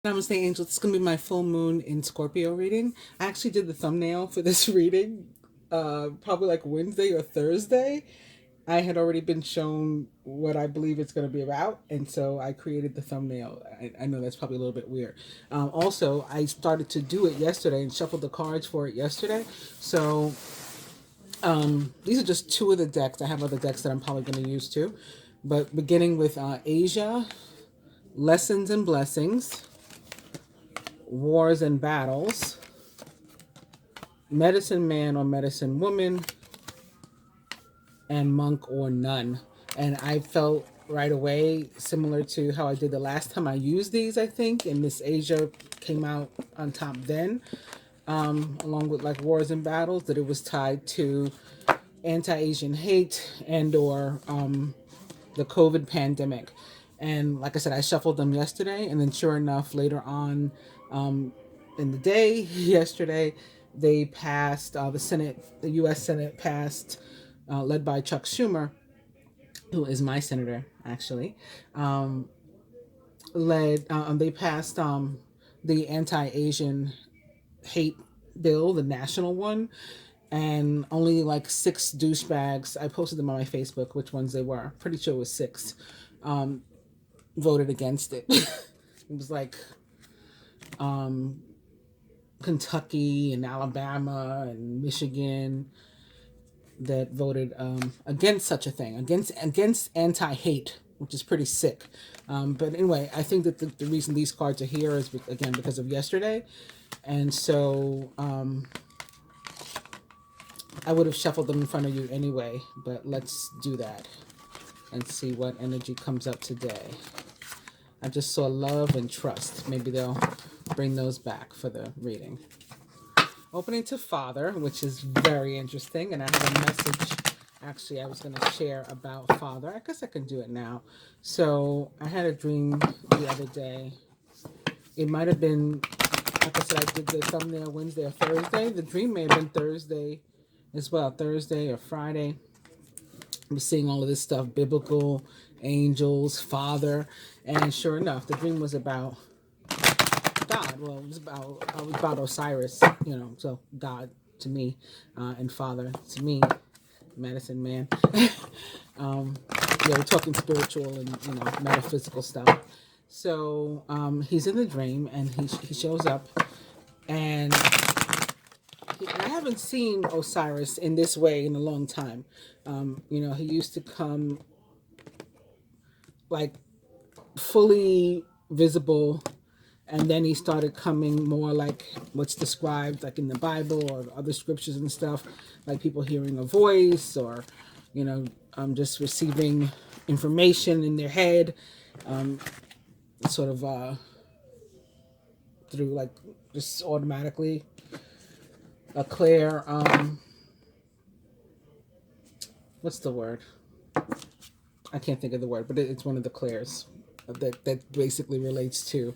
Namaste, Angel. It's going to be my full moon in Scorpio reading. I actually did the thumbnail for this reading probably like Wednesday or Thursday. I had already been shown what I believe it's going to be about, and so I created the thumbnail. I know that's probably a little bit weird. Also, I started to do it yesterday and shuffled the cards for it yesterday. So these are just two of the decks. I have other decks that I'm probably going to use too. But beginning with Asia, Lessons and Blessings, Wars and Battles, Medicine Man or Medicine Woman, and Monk or Nun. And I felt right away, similar to how I did the last time I used these, I think, and Miss Asia came out on top then, along with like Wars and Battles, that it was tied to anti-Asian hate and or the COVID pandemic. And like I said, I shuffled them yesterday, and then sure enough, later on in the day yesterday, they passed the Senate, the U.S. Senate passed, led by Chuck Schumer, who is my senator actually, they passed the anti-Asian hate bill, the national one, and only like six douchebags. I posted them on my Facebook, which ones they were. Pretty sure it was six. Voted against it. It was like Kentucky and Alabama and Michigan that voted against such a thing, against anti-hate, which is pretty sick. But anyway, I think that the reason these cards are here is again because of yesterday, and so I would have shuffled them in front of you anyway. But let's do that and see what energy comes up today. I just saw love and trust. Maybe they'll bring those back for the reading. Opening to Father, which is very interesting. And I have a message, actually, I was going to share about Father. I guess I can do it now. So I had a dream the other day. It might have been, like I said, I did the thumbnail Wednesday or Thursday. The dream may have been Thursday as well, Thursday or Friday. I'm seeing all of this stuff, biblical, angels, Father, and sure enough, the dream was about God. Well, it was about Osiris, so God to me, and Father to me, medicine man. We're talking spiritual and metaphysical stuff. So he's in the dream, and he shows up, and I haven't seen Osiris in this way in a long time. He used to come like fully visible, and then he started coming more like what's described like in the Bible or other scriptures and stuff, like people hearing a voice or, just receiving information in their head, sort of through like just automatically a clear, what's the word? I can't think of the word, but it's one of the clairs that basically relates to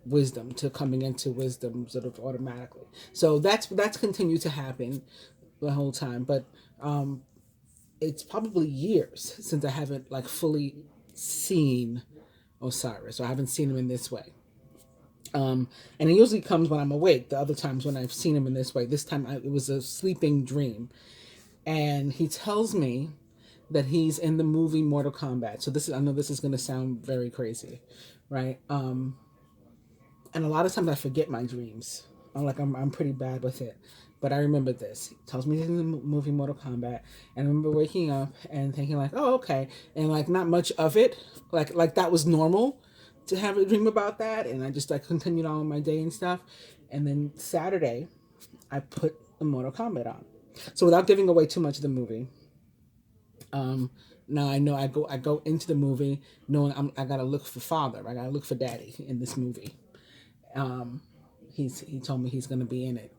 wisdom, to coming into wisdom sort of automatically. So that's continued to happen the whole time, but it's probably years since I haven't like fully seen Osiris, or I haven't seen him in this way. And it usually comes when I'm awake. The other times when I've seen him in this way, this time it was a sleeping dream, and he tells me that he's in the movie Mortal Kombat. So I know this is going to sound very crazy, right? And a lot of times I forget my dreams. I'm pretty bad with it, but I remember this. He tells me he's in the movie Mortal Kombat, and I remember waking up and thinking like, oh, okay, and like not much of it, like that was normal to have a dream about that, and I just like continued on with my day and stuff. And then Saturday, I put the Mortal Kombat on. So without giving away too much of the movie, now I know I go into the movie knowing I gotta look for Father. I gotta look for Daddy in this movie. He told me he's gonna be in it,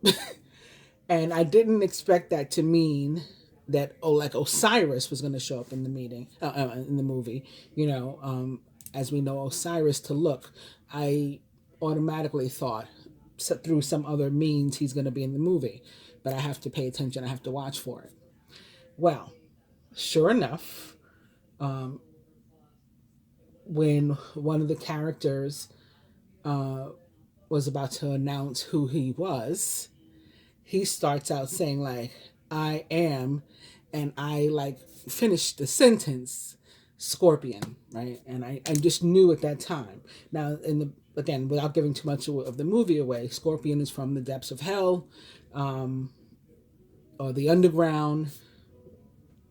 and I didn't expect that to mean that like Osiris was gonna show up in the meeting in the movie. As we know Osiris to look, I automatically thought through some other means he's gonna be in the movie, but I have to pay attention. I have to watch for it. Well, sure enough, when one of the characters was about to announce who he was, he starts out saying like, I am, and I like finished the sentence, Scorpion, right? And I just knew at that time. Now, again, without giving too much of the movie away, Scorpion is from the depths of hell, or the underground.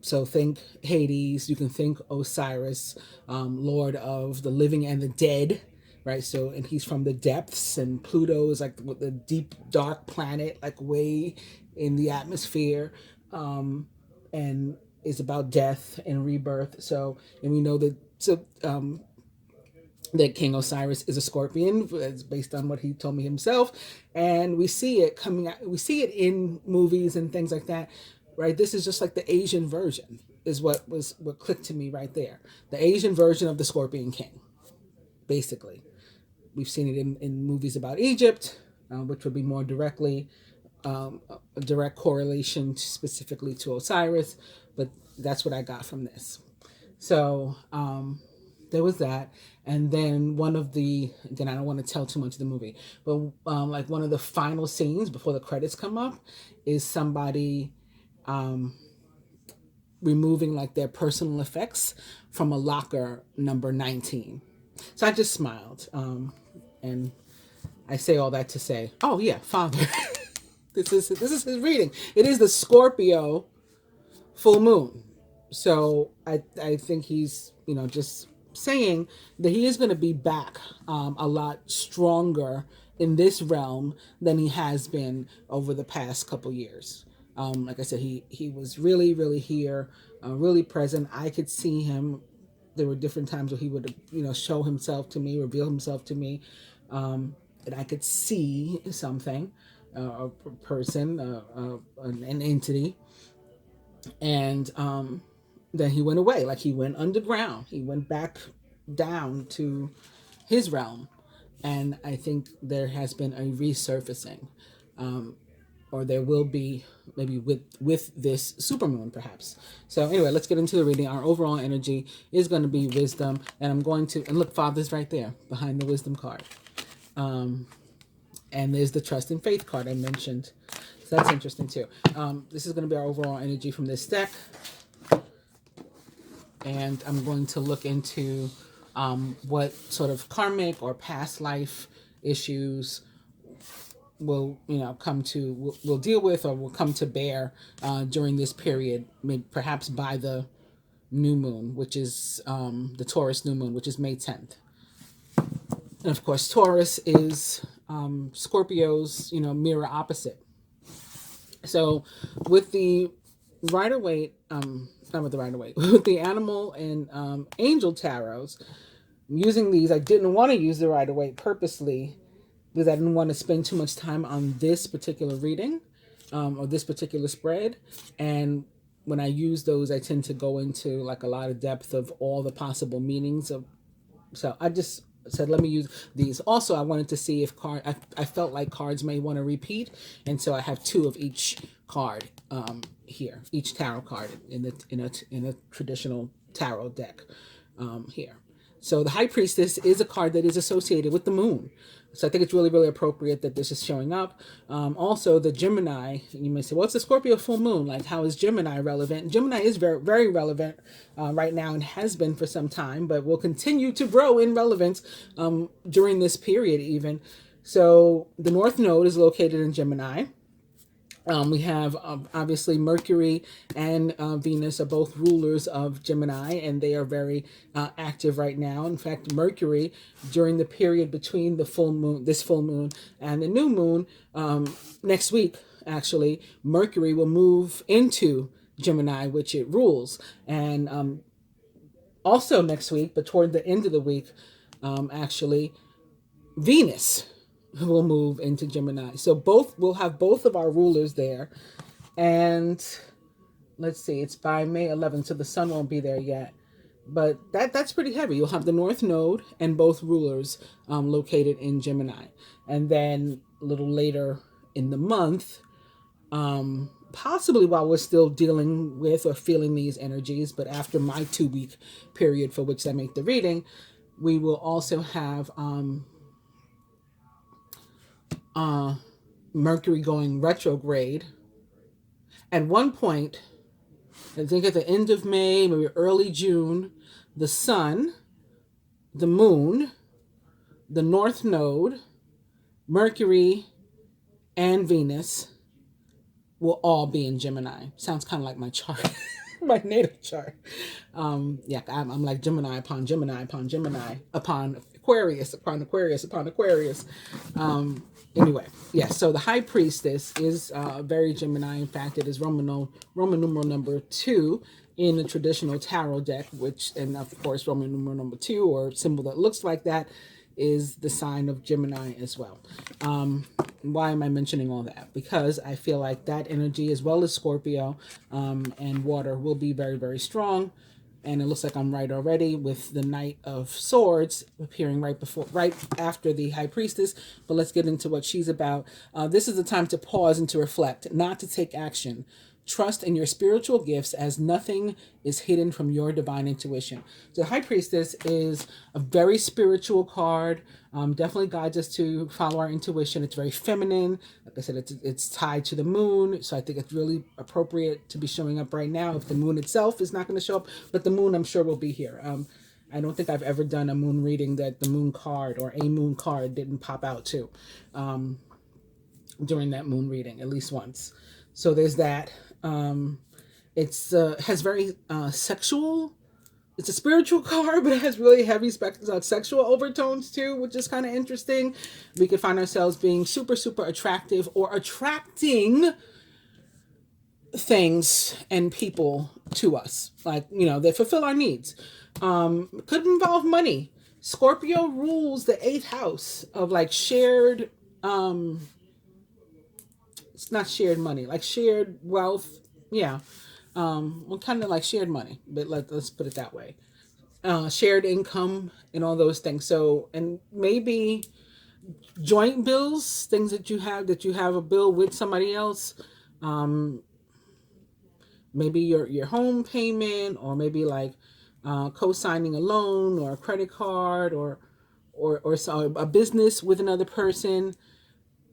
So think Hades, you can think Osiris, Lord of the living and the dead, right? So, and he's from the depths, and Pluto is like the deep, dark planet, like way in the atmosphere, and is about death and rebirth. So, and we know that, that King Osiris is a scorpion. It's based on what he told me himself. And we see it coming out, we see it in movies and things like that, right? This is just like the Asian version, is what clicked to me right there. The Asian version of the Scorpion King, basically. We've seen it in movies about Egypt, which would be more directly a direct correlation specifically to Osiris, but that's what I got from this. So there was that. And then one of the, again, I don't want to tell too much of the movie, but like one of the final scenes before the credits come up is somebody removing like their personal effects from a locker number 19. So I just smiled. And I say all that to say, oh yeah, Father, this is his reading. It is the Scorpio full moon. So I think he's, just saying that he is going to be back a lot stronger in this realm than he has been over the past couple years. Like I said, he was really, really here, really present. I could see him. There were different times where he would, show himself to me, reveal himself to me, and I could see something, a person, an entity, and then he went away. Like he went underground. He went back down to his realm, and I think there has been a resurfacing, or there will be maybe with this supermoon perhaps. So anyway, let's get into the reading. Our overall energy is going to be wisdom, and I'm going to, and look, Father's right there behind the wisdom card, and there's the trust and faith card I mentioned, so that's interesting too. This is going to be our overall energy from this deck, and I'm going to look into what sort of karmic or past life issues will we'll deal with, or will come to bear during this period, maybe perhaps by the new moon, which is the Taurus new moon, which is May 10th. And of course, Taurus is Scorpio's mirror opposite. So with the Rider-Waite, not with the Rider-Waite, with the animal and angel tarots, I'm using these. I didn't want to use the Rider-Waite purposely, because I didn't want to spend too much time on this particular reading, or this particular spread. And when I use those, I tend to go into like a lot of depth of all the possible meanings of. So I just said, let me use these. Also, I wanted to see if I felt like cards may want to repeat, and so I have two of each card here, each tarot card in a traditional tarot deck here. So the High Priestess is a card that is associated with the moon. So I think it's really, really appropriate that this is showing up. Also, the Gemini, you may say, well, it's a Scorpio full moon. Like, how is Gemini relevant? Gemini is very, very relevant right now, and has been for some time, but will continue to grow in relevance during this period even. So the North Node is located in Gemini. We have obviously Mercury and Venus are both rulers of Gemini, and they are very active right now. In fact, Mercury, during the period between the full moon, this full moon, and the new moon, next week, actually, Mercury will move into Gemini, which it rules. And also next week, but toward the end of the week, actually, Venus will move into Gemini. So we'll have both of our rulers there. And let's see, it's by May 11th, so the sun won't be there yet. But that's pretty heavy. You'll have the North Node and both rulers located in Gemini. And then a little later in the month, possibly while we're still dealing with or feeling these energies, but after my 2-week period for which I make the reading, we will also have Mercury going retrograde. At one point, I think at the end of May, maybe early June, the Sun, the Moon, the North Node, Mercury, and Venus will all be in Gemini. Sounds kind of like my chart, my natal chart. Yeah, I'm like Gemini upon Gemini upon Gemini upon Aquarius upon Aquarius upon Aquarius. Anyway, yes. So the High Priestess is very Gemini. In fact, it is Roman numeral number 2 in the traditional tarot deck, which, and of course, Roman numeral number 2, or symbol that looks like that, is the sign of Gemini as well. Why am I mentioning all that? Because I feel like that energy, as well as Scorpio and water, will be very, very strong. And it looks like I'm right already with the Knight of Swords appearing right after the High Priestess. But let's get into what she's about. This is the time to pause and to reflect, not to take action. Trust in your spiritual gifts, as nothing is hidden from your divine intuition. So the High Priestess is a very spiritual card. Definitely guides us to follow our intuition. It's very feminine. Like I said, it's tied to the moon. So I think it's really appropriate to be showing up right now if the moon itself is not going to show up. But the moon, I'm sure, will be here. I don't think I've ever done a moon reading that the moon card or a moon card didn't pop out too during that moon reading, at least once. So there's that. It's has very sexual. It's a spiritual card, but it has really heavy sexual overtones too, which is kind of interesting. We could find ourselves being super, super attractive or attracting things and people to us, like, you know, that fulfill our needs. Could involve money. Scorpio rules the 8th house of like shared. It's not shared money, like shared wealth. Yeah. Well, kind of like shared money, but let's put it that way. Shared income and all those things. So, and maybe joint bills, things that you have a bill with somebody else. Maybe your home payment, or maybe like co-signing a loan or a credit card, or so a business with another person.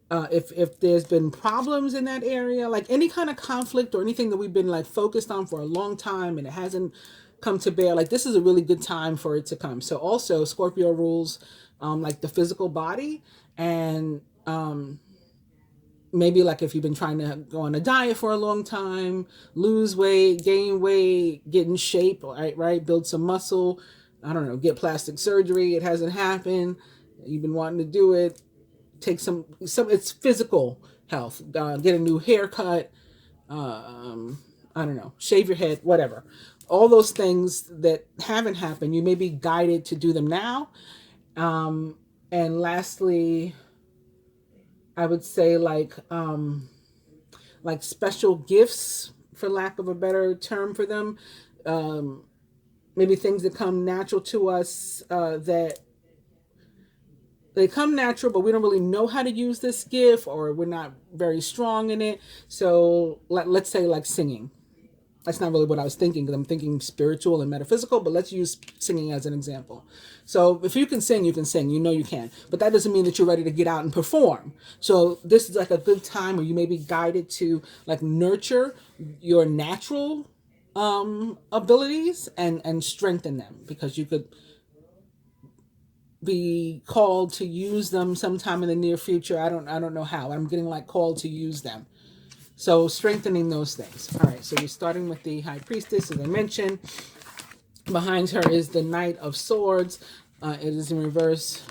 If there's been problems in that area, like any kind of conflict or anything that we've been like focused on for a long time and it hasn't come to bear, like this is a really good time for it to come. So also Scorpio rules like the physical body, and maybe like if you've been trying to go on a diet for a long time, lose weight, gain weight, get in shape, right, build some muscle, I don't know, get plastic surgery, it hasn't happened, you've been wanting to do it, take some it's physical health, get a new haircut, I don't know, shave your head, whatever, all those things that haven't happened, you may be guided to do them now. And lastly, I would say like special gifts, for lack of a better term for them, maybe things that come natural to us, that they come natural, but we don't really know how to use this gift, or we're not very strong in it. So let's say like singing. That's not really what I was thinking, because I'm thinking spiritual and metaphysical, but let's use singing as an example. So if you can sing, you can sing. You know you can. But that doesn't mean that you're ready to get out and perform. So this is like a good time where you may be guided to like nurture your natural abilities and strengthen them, because you could be called to use them sometime in the near future. I don't know how. I'm getting like called to use them. So strengthening those things. All right, so we're starting with the High Priestess, as I mentioned. Behind her is the Knight of Swords. It is in reverse,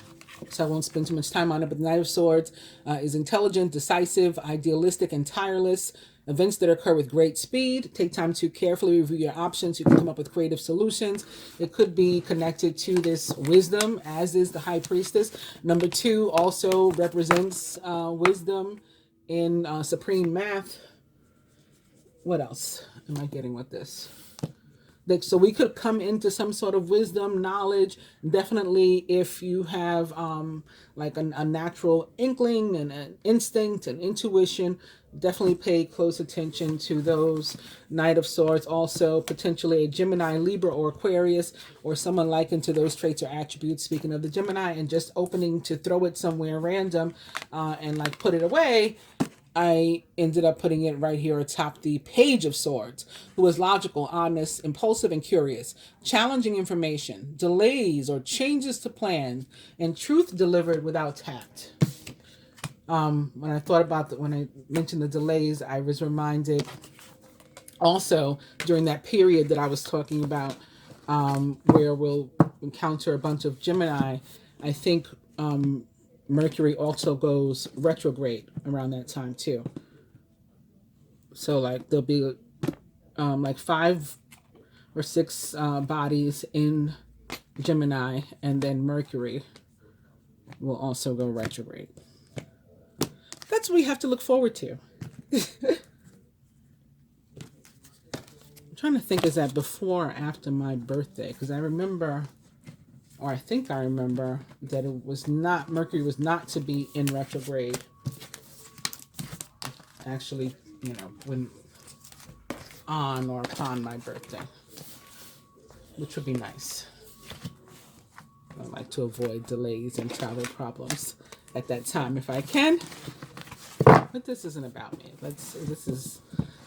so I won't spend too much time on it, but the Knight of Swords is intelligent, decisive, idealistic, and tireless. Events that occur with great speed. Take time to carefully review your options. You can come up with creative solutions. It could be connected to this wisdom, as is the High Priestess. Number 2 also represents wisdom in supreme math. What else am I getting with this? Like, so we could come into some sort of wisdom, knowledge. Definitely, if you have like a natural inkling and an instinct and intuition, definitely pay close attention to those. Knight of Swords, also potentially a Gemini, Libra, or Aquarius, or someone likened to those traits or attributes. Speaking of the Gemini, and just opening to throw it somewhere random and like put it away, I ended up putting it right here atop the Page of Swords, who is logical, honest, impulsive, and curious, challenging information, delays or changes to plans, and truth delivered without tact. When I thought about when I mentioned the delays, I was reminded also during that period that I was talking about, where we'll encounter a bunch of Gemini. I think Mercury also goes retrograde around that time too. So like there'll be like 5 or 6 bodies in Gemini, and then Mercury will also go retrograde. That's what we have to look forward to. I'm trying to think, is that before or after my birthday? Because I remember, or I think I remember, that it was not, Mercury was not to be in retrograde. Actually, you know, when on or upon my birthday, which would be nice. I like to avoid delays and travel problems at that time if I can. But this isn't about me. This is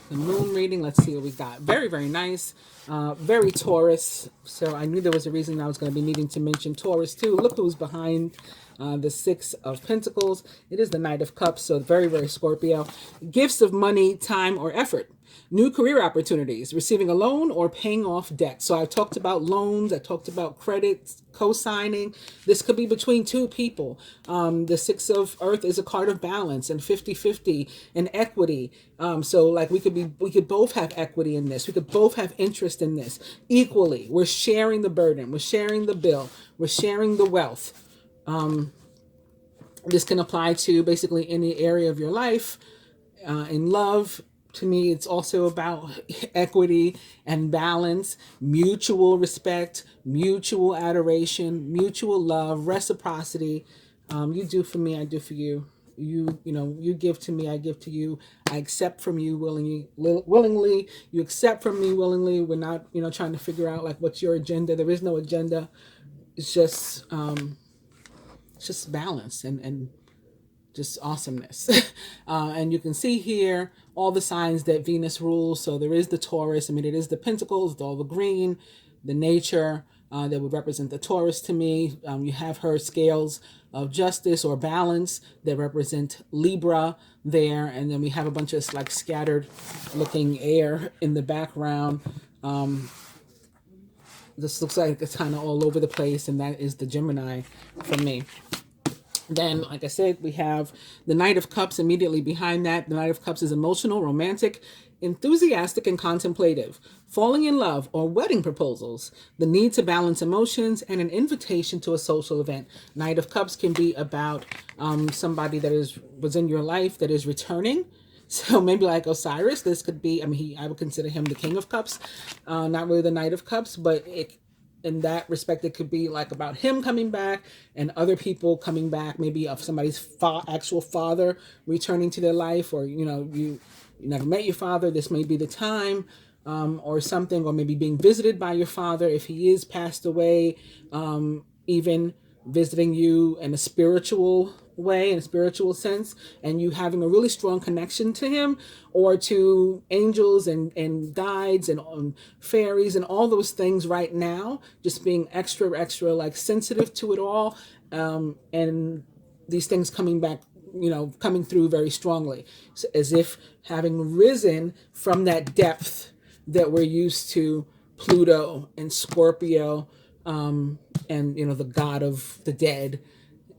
the moon reading. Let's see what we got. Very, very nice. Very Taurus. So I knew there was a reason I was going to be needing to mention Taurus too. Look who's behind the 6 of Pentacles. It is the Knight of Cups. So very, very Scorpio. Gifts of money, time, or effort. New career opportunities, receiving a loan or paying off debt. So I talked about loans. I talked about credits, co-signing. This could be between 2 people. The 6 of Earth is a card of balance and 50-50 and equity. So like we could both have equity in this. We could both have interest in this equally. We're sharing the burden. We're sharing the bill. We're sharing the wealth. This can apply to basically any area of your life. In love, to me, it's also about equity and balance, mutual respect, mutual adoration, mutual love, reciprocity. You do for me, I do for you. You give to me, I give to you. I accept from you willingly. You accept from me willingly. We're not, trying to figure out like what's your agenda. There is no agenda. It's just balance and just awesomeness. And you can see here all the signs that Venus rules. So there is the Taurus. I mean, it is the Pentacles with all the green, the nature that would represent the Taurus to me. You have her scales of justice or balance that represent Libra there. And then we have a bunch of like scattered looking air in the background. This looks like it's kind of all over the place, and that is the Gemini for me. Then, like I said, we have the Knight of Cups immediately behind that. The Knight of Cups is emotional, romantic, enthusiastic, and contemplative. Falling in love or wedding proposals, the need to balance emotions, and an invitation to a social event. Knight of Cups can be about somebody that was in your life that is returning. So maybe like Osiris, this could be, I would consider him the King of Cups, not really the Knight of Cups, but in that respect, it could be like about him coming back and other people coming back, maybe of somebody's actual father returning to their life, or, you never met your father. This may be the time, or something, or maybe being visited by your father if he is passed away, even visiting you in a spiritual way, in a spiritual sense, and you having a really strong connection to him, or to angels and guides and fairies and all those things right now, just being extra like sensitive to it all, and these things coming back, coming through very strongly, so as if having risen from that depth that we're used to Pluto and Scorpio, and the god of the dead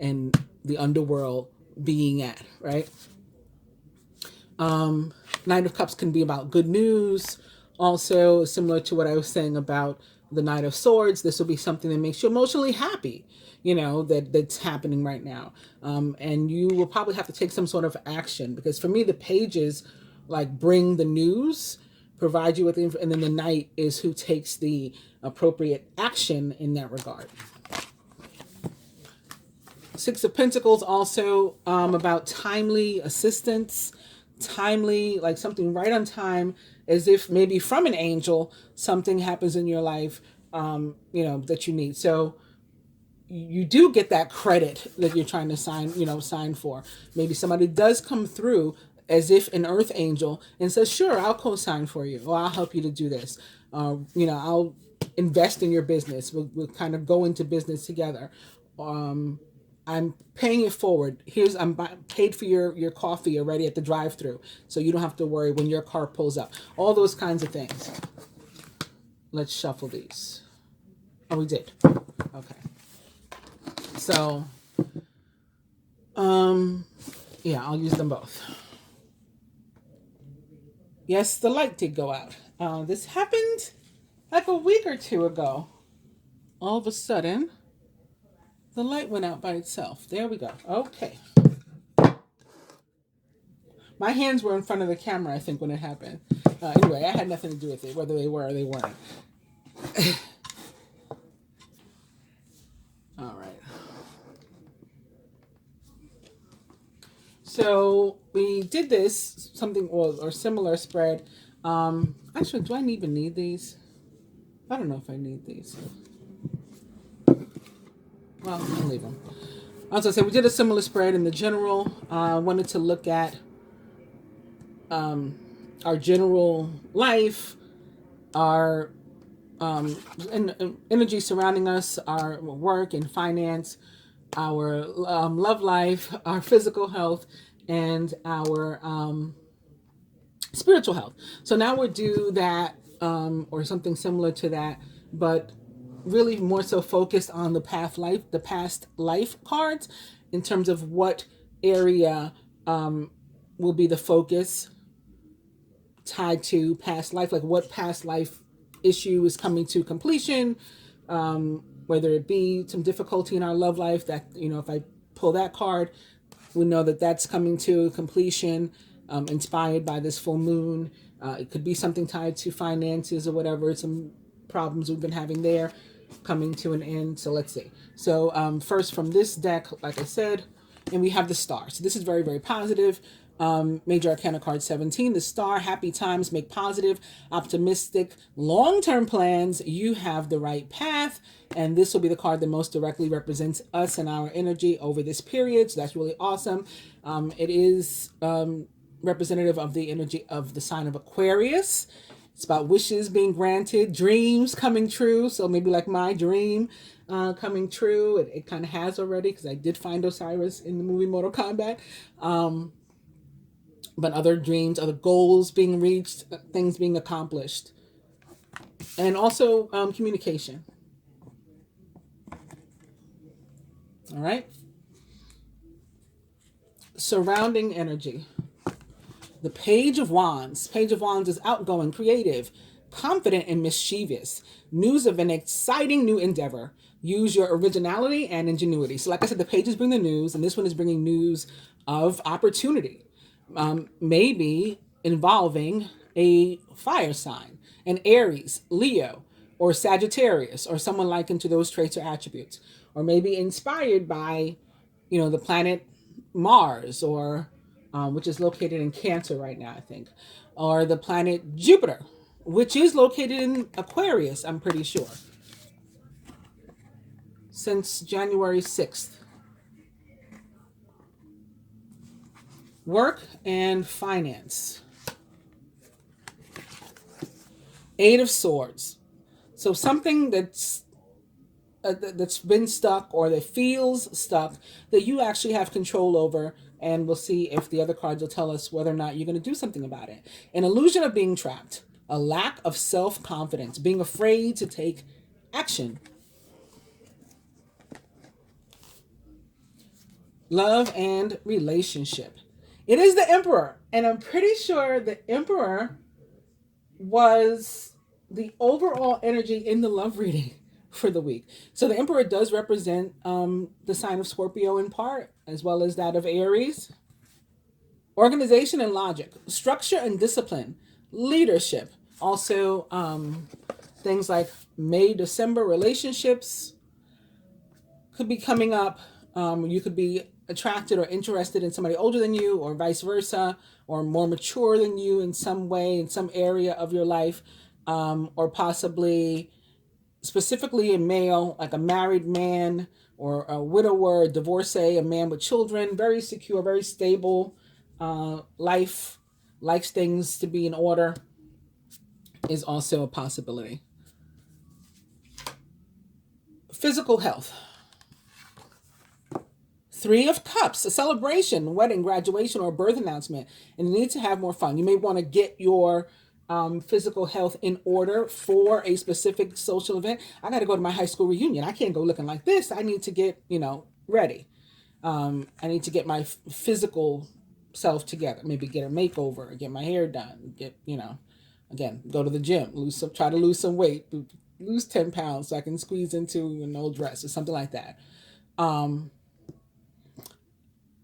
and the underworld being at, right? Knight of Cups can be about good news. Also, similar to what I was saying about the Knight of Swords, this will be something that makes you emotionally happy, that's happening right now. And you will probably have to take some sort of action, because for me, the pages like bring the news, provide you with the and then the Knight is who takes the appropriate action in that regard. Six of Pentacles also about timely assistance, timely, like something right on time, as if maybe from an angel, something happens in your life, that you need. So you do get that credit that you're trying to sign for. Maybe somebody does come through as if an earth angel and says, sure, I'll co-sign for you, or I'll help you to do this. I'll invest in your business. We'll kind of go into business together. I'm paying it forward. I'm paid for your coffee already at the drive-thru, so you don't have to worry when your car pulls up. All those kinds of things. Let's shuffle these. Oh, we did. Okay. So, yeah, I'll use them both. Yes, the light did go out. This happened like a week or two ago. All of a sudden, the light went out by itself. There we go. Okay. My hands were in front of the camera, I think, when it happened. Anyway, I had nothing to do with it, whether they were or they weren't. All right. So we did this, something or similar spread. Actually, do I even need these? I don't know if I need these. Well, I'll leave them. As I said, we did a similar spread in the general. I wanted to look at our general life, our energy surrounding us, our work and finance, our love life, our physical health, and our spiritual health. So now we'll do that or something similar to that, but really more so focused on the past life cards in terms of what area will be the focus tied to past life, like what past life issue is coming to completion, whether it be some difficulty in our love life that, if I pull that card, we know that that's coming to completion, inspired by this full moon. It could be something tied to finances or whatever, some problems we've been having there coming to an end. So let's see. So first from this deck, like I said, and we have the Star. So this is very, very positive. Major Arcana card 17, the Star. Happy times, make positive, optimistic, long-term plans. You have the right path. And this will be the card that most directly represents us and our energy over this period. So that's really awesome. It is representative of the energy of the sign of Aquarius. It's about wishes being granted, dreams coming true. So maybe like my dream coming true. It kind of has already, because I did find Osiris in the movie Mortal Kombat. But other dreams, other goals being reached, things being accomplished. And also communication. All right. Surrounding energy. The Page of Wands. Page of Wands is outgoing, creative, confident, and mischievous. News of an exciting new endeavor. Use your originality and ingenuity. So like I said, the pages bring the news, and this one is bringing news of opportunity. Maybe involving a fire sign, an Aries, Leo, or Sagittarius, or someone likened to those traits or attributes. Or maybe inspired by, the planet Mars, or which is located in Cancer right now, I think. Or the planet Jupiter, which is located in Aquarius, I'm pretty sure. Since January 6th. Work and finance. Eight of Swords. So something that's been stuck or that feels stuck that you actually have control over, and we'll see if the other cards will tell us whether or not you're going to do something about it. An illusion of being trapped, a lack of self-confidence, being afraid to take action. Love and relationship. It is the Emperor, and I'm pretty sure the Emperor was the overall energy in the love reading for the week. So the Emperor does represent the sign of Scorpio in part, as well as that of Aries. Organization and logic, structure and discipline, leadership, Also, things like May, December relationships could be coming up. You could be attracted or interested in somebody older than you, or vice versa, or more mature than you in some way, in some area of your life, or possibly specifically a male, like a married man or a widower, a divorcee, a man with children, very secure, very stable life, likes things to be in order, is also a possibility. Physical health. Three of Cups, a celebration, wedding, graduation, or birth announcement, and you need to have more fun. You may want to get your physical health in order for a specific social event. I got to go to my high school reunion. I can't go looking like this. I need to get, ready. I need to get my physical self together. Maybe get a makeover, get my hair done, again, go to the gym, try to lose some weight, lose 10 pounds so I can squeeze into an old dress or something like that.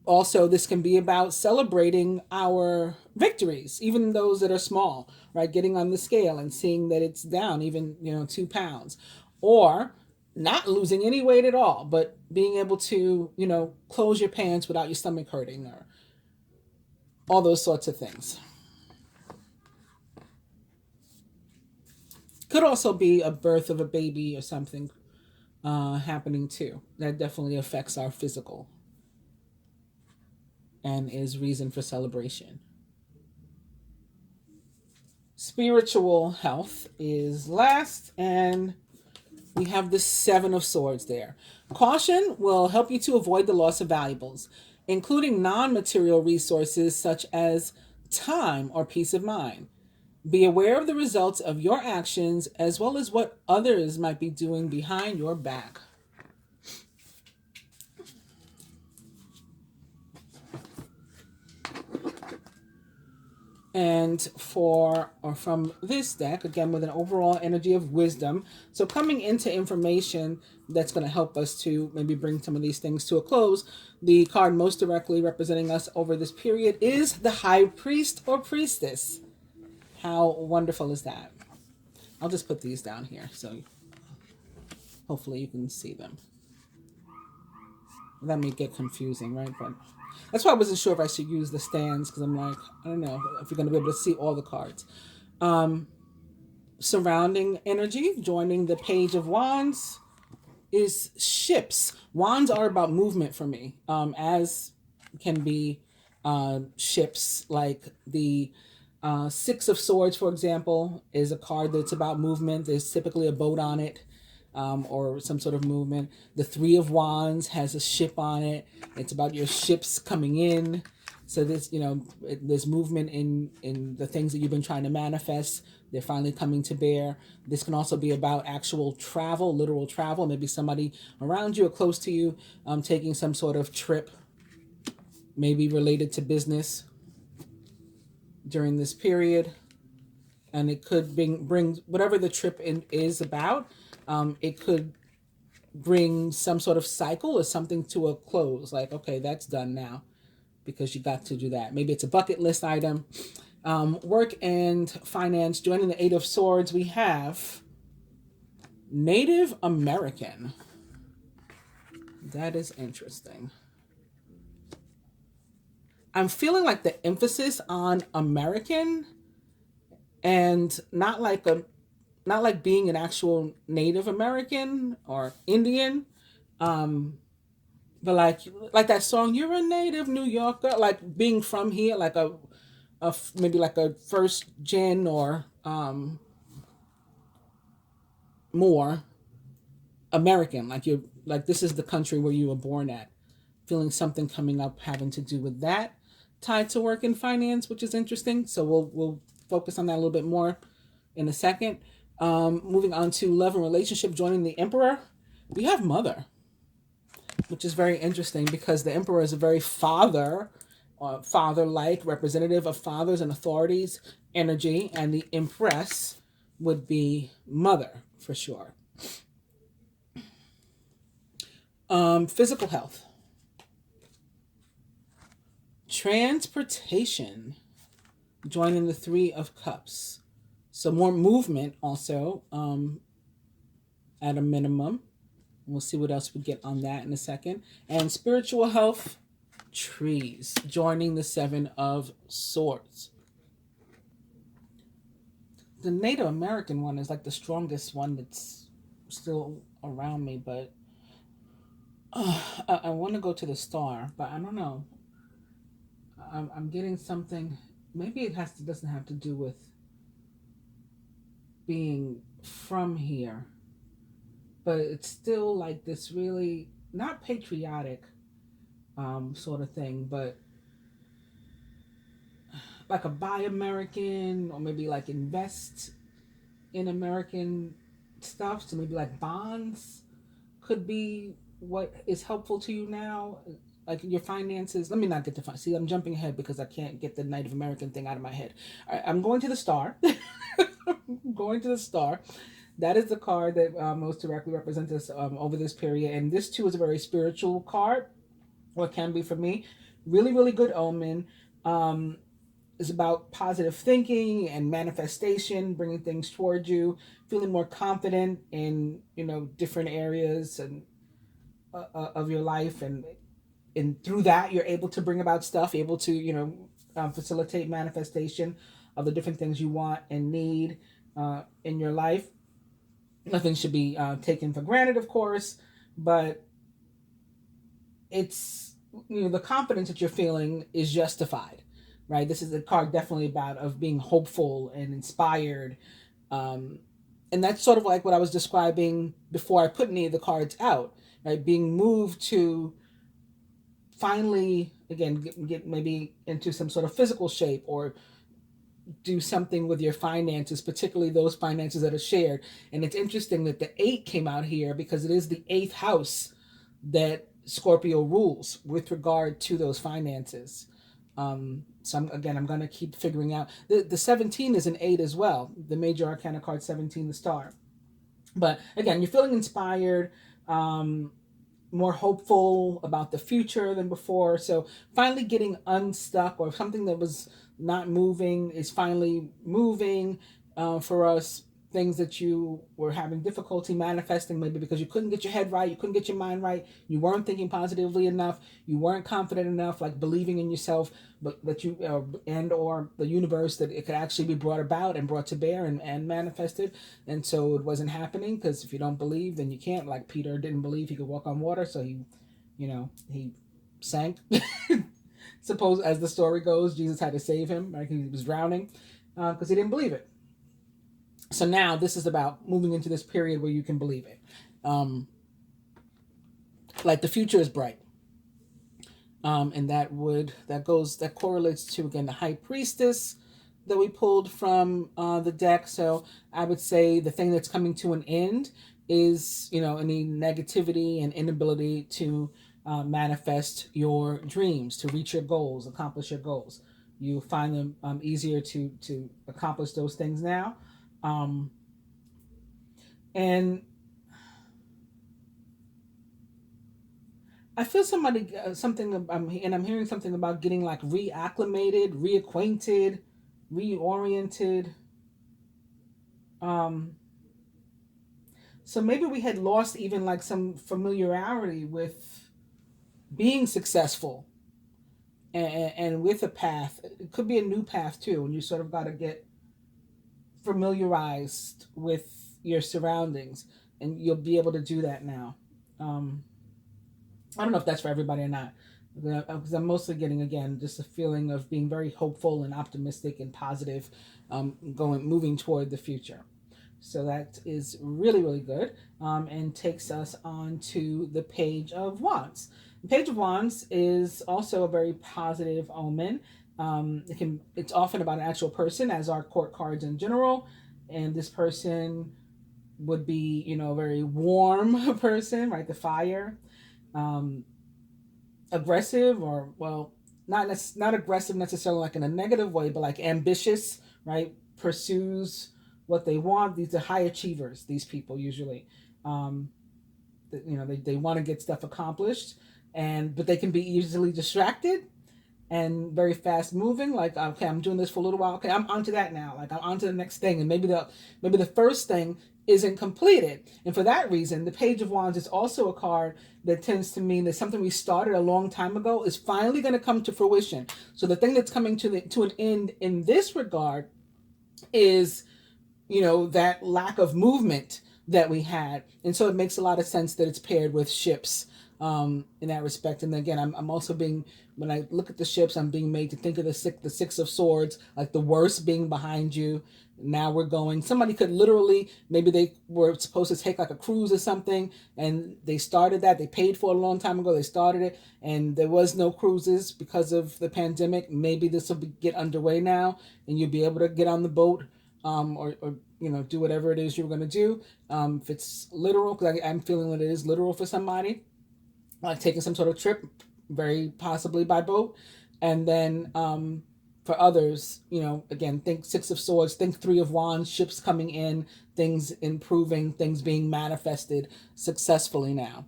Also, this can be about celebrating our victories, even those that are small, right? Getting on the scale and seeing that it's down even, 2 pounds, or not losing any weight at all, but being able to, close your pants without your stomach hurting, or all those sorts of things. Could also be a birth of a baby or something happening too. That definitely affects our physical and is reason for celebration. Spiritual health is last, and we have the Seven of Swords there. Caution will help you to avoid the loss of valuables, including non-material resources such as time or peace of mind. Be aware of the results of your actions as well as what others might be doing behind your back. And from this deck, again, with an overall energy of wisdom. So coming into information that's going to help us to maybe bring some of these things to a close. The card most directly representing us over this period is the High Priest or Priestess. How wonderful is that? I'll just put these down here so hopefully you can see them. That may get confusing, right? But that's why I wasn't sure if I should use the stands, because I'm like, I don't know if you're going to be able to see all the cards. Surrounding energy, joining the Page of Wands, is ships. Wands are about movement for me, as can be ships, like the Six of Swords, for example, is a card that's about movement. There's typically a boat on it. Or some sort of movement. The Three of Wands has a ship on it. It's about your ships coming in. So this, there's movement in the things that you've been trying to manifest. They're finally coming to bear. This can also be about actual travel, literal travel. Maybe somebody around you or close to you taking some sort of trip, maybe related to business during this period. And it could bring whatever the trip is about. It could bring some sort of cycle or something to a close. Like, okay, that's done now because you got to do that. Maybe it's a bucket list item. Work and finance, joining the Eight of Swords, we have Native American. That is interesting. I'm feeling like the emphasis on American and not like being an actual Native American or Indian, but like that song, "You're a Native New Yorker," like being from here, like maybe like a first gen or more American, like this is the country where you were born at. Feeling something coming up having to do with that, tied to work and finance, which is interesting. So we'll focus on that a little bit more in a second. Moving on to love and relationship, joining the Emperor, we have Mother, which is very interesting because the Emperor is a very father-like representative of fathers and authorities energy, and the Empress would be Mother for sure. Physical health. Transportation, joining the Three of Cups. So more movement also, at a minimum. We'll see what else we get on that in a second. And spiritual health, trees, joining the Seven of Swords. The Native American one is like the strongest one that's still around me, but I want to go to the star, but I don't know. I'm getting something. Maybe it doesn't have to do with being from here, but it's still like this really not patriotic sort of thing, but like a buy American, or maybe like invest in American stuff. So maybe like bonds could be what is helpful to you now, like your finances. Let me not get to see. I'm jumping ahead because I can't get the Native American thing out of my head. All right, I'm going to the star. Going to the star. That is the card that most directly represents us over this period, and this too is a very spiritual card. What can be for me, really, really good omen. Is about positive thinking and manifestation, bringing things towards you, feeling more confident in different areas and of your life, and through that you're able to bring about stuff, able to facilitate manifestation of the different things you want and need in your life. Nothing should be taken for granted, of course, but it's the confidence that you're feeling is justified, right? This is a card definitely about of being hopeful and inspired, um, and that's sort of like what I was describing before I put any of the cards out, right? Being moved to finally again get maybe into some sort of physical shape, or do something with your finances, particularly those finances that are shared. And it's interesting that the 8 came out here because it is the 8th house that Scorpio rules with regard to those finances. So I'm going to keep figuring out. The 17 is an 8 as well. The major arcana card 17, the star. But again, you're feeling inspired, more hopeful about the future than before. So finally getting unstuck, or something that was not moving is finally moving for us. Things that you were having difficulty manifesting, maybe because you couldn't get your head right, you couldn't get your mind right, you weren't thinking positively enough, you weren't confident enough, like believing in yourself, but that you and or the universe, that it could actually be brought about and brought to bear and manifested. And so it wasn't happening, because if you don't believe, then you can't. Like Peter didn't believe he could walk on water, so he sank. Suppose, as the story goes, Jesus had to save him, right? He was drowning because he didn't believe it. So now this is about moving into this period where you can believe it. Like the future is bright. And that correlates to, again, the High Priestess that we pulled from the deck. So I would say the thing that's coming to an end is any negativity and inability to manifest your dreams, to reach your goals, accomplish your goals. You find them easier to accomplish those things now. And I feel something, and I'm hearing something about getting like reacclimated, reacquainted, reoriented. Um, so maybe we had lost even like some familiarity with being successful, and with a path. It could be a new path too, and you sort of got to get familiarized with your surroundings, and you'll be able to do that now. Um, I don't know if that's for everybody or not, because I'm mostly getting, again, just a feeling of being very hopeful and optimistic and positive, moving toward the future. So that is really, really good, and takes us on to the Page of Wands. The Page of Wands is also a very positive omen. It's often about an actual person, as are court cards in general, and this person would be, a very warm person, right? The fire, um, aggressive, or, well, not aggressive necessarily like in a negative way, but like ambitious, right? Pursues what they want. These are high achievers, these people usually. um, they want to get stuff accomplished, but they can be easily distracted, and very fast moving. Like, okay, I'm doing this for a little while. Okay, I'm onto that now. Like, I'm onto the next thing, and maybe the first thing isn't completed. And for that reason, the Page of Wands is also a card that tends to mean that something we started a long time ago is finally going to come to fruition. So the thing that's coming to an end in this regard is, that lack of movement that we had. And so it makes a lot of sense that it's paired with ships, in that respect. And again, I'm also being, when I look at the ships, I'm being made to think of the Six of Swords, like the worst being behind you. Now we're going, somebody could literally, maybe they were supposed to take like a cruise or something, and they started that, they paid for it a long time ago, they started it, and there was no cruises because of the pandemic. Maybe this will get underway now, and you'll be able to get on the boat, or do whatever it is you're going to do. If it's literal, because I'm feeling that it is literal for somebody, like taking some sort of trip, very possibly by boat. And then, for others, again, think Six of Swords, think Three of Wands, ships coming in, things improving, things being manifested successfully now.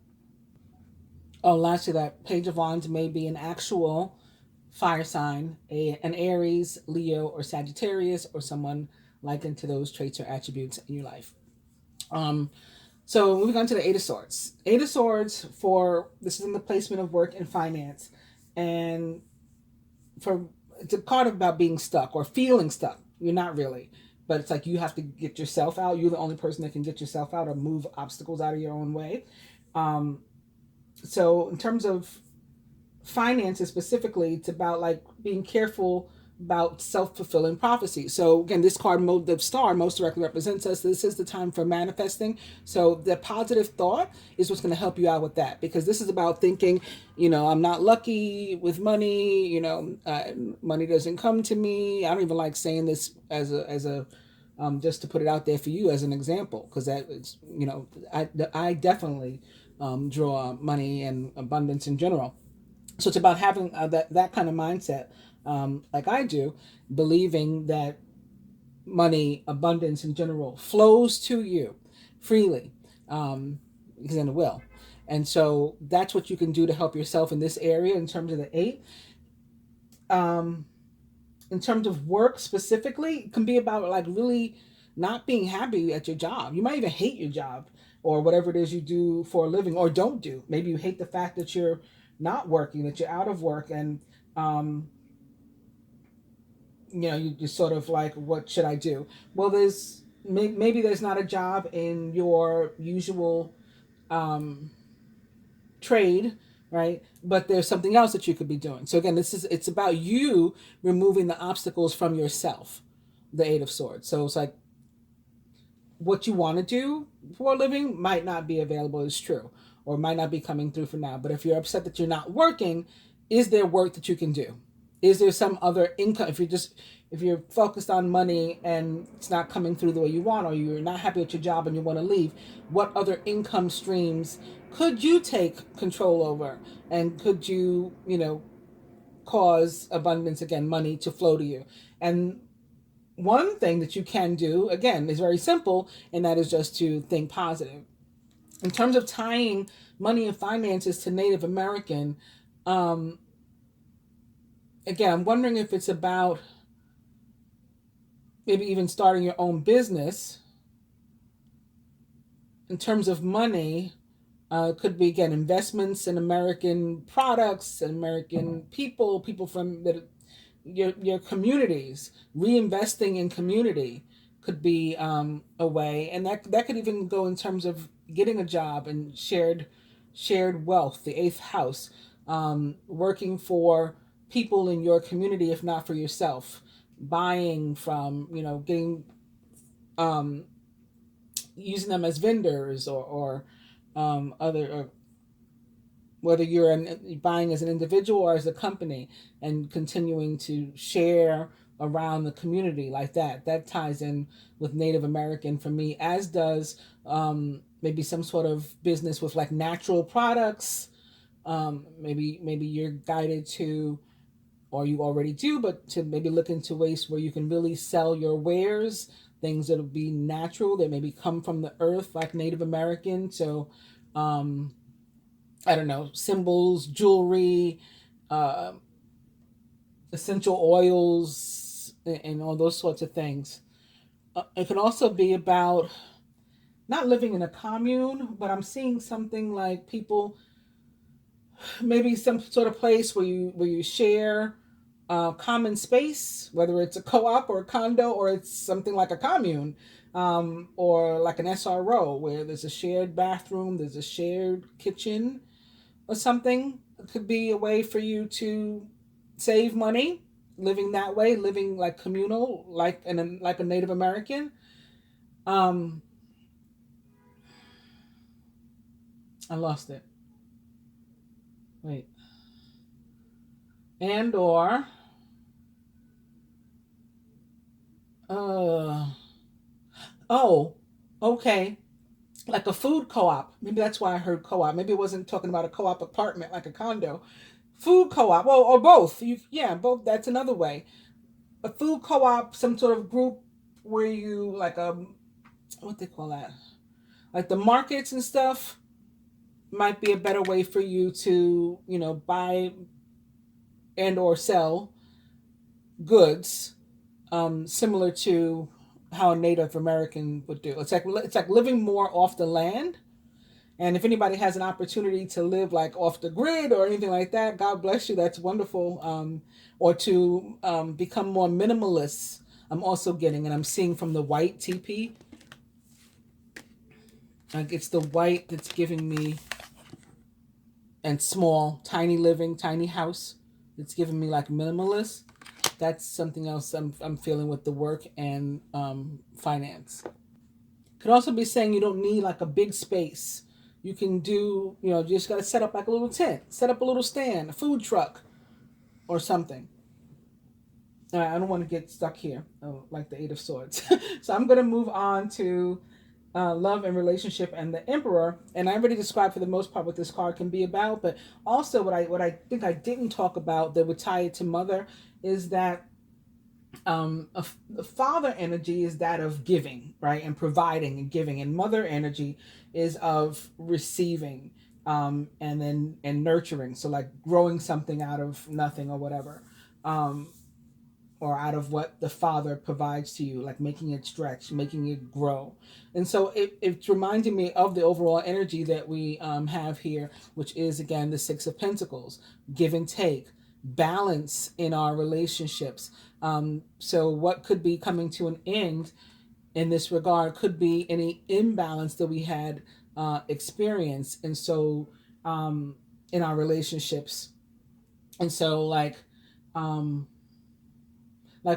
Oh, lastly, that Page of Wands may be an actual fire sign, an Aries, Leo, or Sagittarius, or someone likened to those traits or attributes in your life. So moving on to the Eight of Swords. Eight of Swords, for this is in the placement of work and finance, and for it's a card about being stuck or feeling stuck. You're not really, but it's like you have to get yourself out. You're the only person that can get yourself out or move obstacles out of your own way. Um, so in terms of finances specifically, it's about like being careful about self-fulfilling prophecy. So again, this card, the star, most directly represents us. This is the time for manifesting. So the positive thought is what's going to help you out with that, because this is about thinking, I'm not lucky with money. Money doesn't come to me. I don't even like saying this as a just to put it out there for you as an example, because that is, I definitely draw money and abundance in general. So it's about having that kind of mindset, like I do, believing that money, abundance in general, flows to you freely, because then it will. And so that's what you can do to help yourself in this area in terms of the eight. Um, in terms of work specifically, it can be about like really not being happy at your job. You might even hate your job or whatever it is you do for a living or don't do. Maybe you hate the fact that you're not working, that you're out of work, and um, you just sort of like, what should I do? Well, maybe there's not a job in your usual um, trade, right? But there's something else that you could be doing. So again, it's about you removing the obstacles from yourself. The Eight of Swords. So it's like what you want to do for a living might not be available, is true, or might not be coming through for now. But if you're upset that you're not working, is there work that you can do? Is there some other income? If you're focused on money and it's not coming through the way you want, or you're not happy with your job and you want to leave, what other income streams could you take control over? And could you, cause abundance, again, money to flow to you? And one thing that you can do, again, is very simple, and that is just to think positive. In terms of tying money and finances to Native American, um, again, I'm wondering if it's about maybe even starting your own business. In terms of money, could be, again, investments in American products and American people from your communities. Reinvesting in community could be a way, and that could even go in terms of getting a job and shared wealth, the eighth house, working for people in your community, if not for yourself, buying from, getting um, using them as vendors, or other, or whether you're buying as an individual or as a company, and continuing to share around the community like that. That ties in with Native American for me, as does maybe some sort of business with like natural products. Maybe you're guided to, or you already do, but to maybe look into ways where you can really sell your wares, things that'll be natural, that maybe come from the earth, like Native American. So, I don't know, symbols, jewelry, uh, essential oils and all those sorts of things. It can also be about not living in a commune, but I'm seeing something like people, maybe some sort of place where you share common space, whether it's a co-op or a condo or it's something like a commune, or like an SRO where there's a shared bathroom, there's a shared kitchen or something. It could be a way for you to save money living that way, living like communal, like a Native American. Um, I lost it. Wait. And or uh oh, okay. Like a food co-op. Maybe that's why I heard co-op. Maybe it wasn't talking about a co-op apartment like a condo. Food co-op. Well, or both. Yeah, both. That's another way. A food co-op, some sort of group where you like what they call that? Like the markets and stuff might be a better way for you to, buy and or sell goods, similar to how a Native American would do. It's like living more off the land. And if anybody has an opportunity to live like off the grid or anything like that, God bless you. That's wonderful. Or to become more minimalist. I'm also getting, and I'm seeing from the white TP. Like it's the white that's giving me, and small, tiny living, tiny house. It's giving me like minimalist. That's something else I'm feeling with the work and finance. Could also be saying you don't need like a big space. You can do, you just got to set up like a little tent, set up a little stand, a food truck or something. I don't want to get stuck here, like the Eight of Swords. So I'm going to move on to love and relationship and the Emperor. And I already described for the most part what this card can be about, but also what I think I didn't talk about that would tie it to Mother is that the father energy is that of giving, right, and providing and giving, and mother energy is of receiving, and nurturing. So like growing something out of nothing or whatever, or out of what the father provides to you, like making it stretch, making it grow. And so it's reminding me of the overall energy that we have here, which is again the Six of Pentacles, give and take, balance in our relationships. So what could be coming to an end in this regard could be any imbalance that we had experienced. And so in our relationships. And so like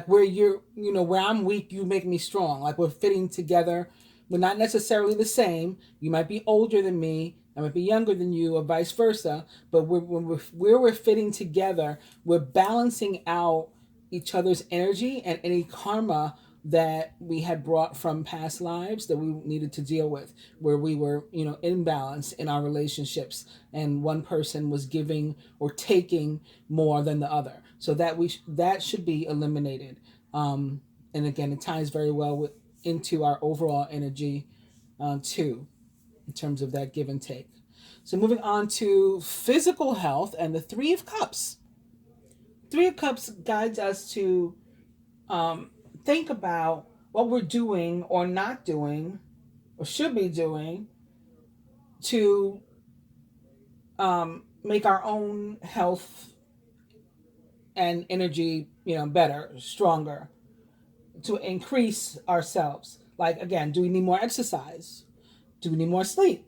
where where I'm weak, you make me strong. Like we're fitting together. We're not necessarily the same. You might be older than me. I might be younger than you, or vice versa. But where we're fitting together, we're balancing out each other's energy and any karma that we had brought from past lives that we needed to deal with, where we were, imbalanced in our relationships, and one person was giving or taking more than the other. So that should be eliminated. And again, it ties very well into our overall energy, too, in terms of that give and take. So moving on to physical health and the Three of Cups. Three of Cups guides us to think about what we're doing or not doing or should be doing to make our own health and energy, better, stronger, to increase ourselves. Like, again, do we need more exercise? Do we need more sleep?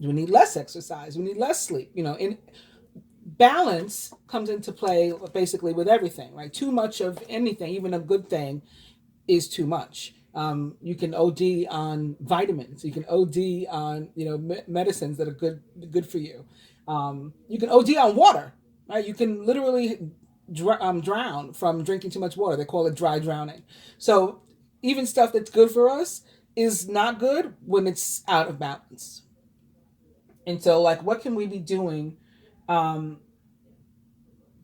Do we need less exercise? We need less sleep. In balance comes into play basically with everything, right? Too much of anything, even a good thing, is too much. You can OD on vitamins. You can OD on medicines that are good for you. You can OD on water, right? You can literally drown from drinking too much water. They call it dry drowning. So even stuff that's good for us is not good when it's out of balance. And so, like, what can we be doing um,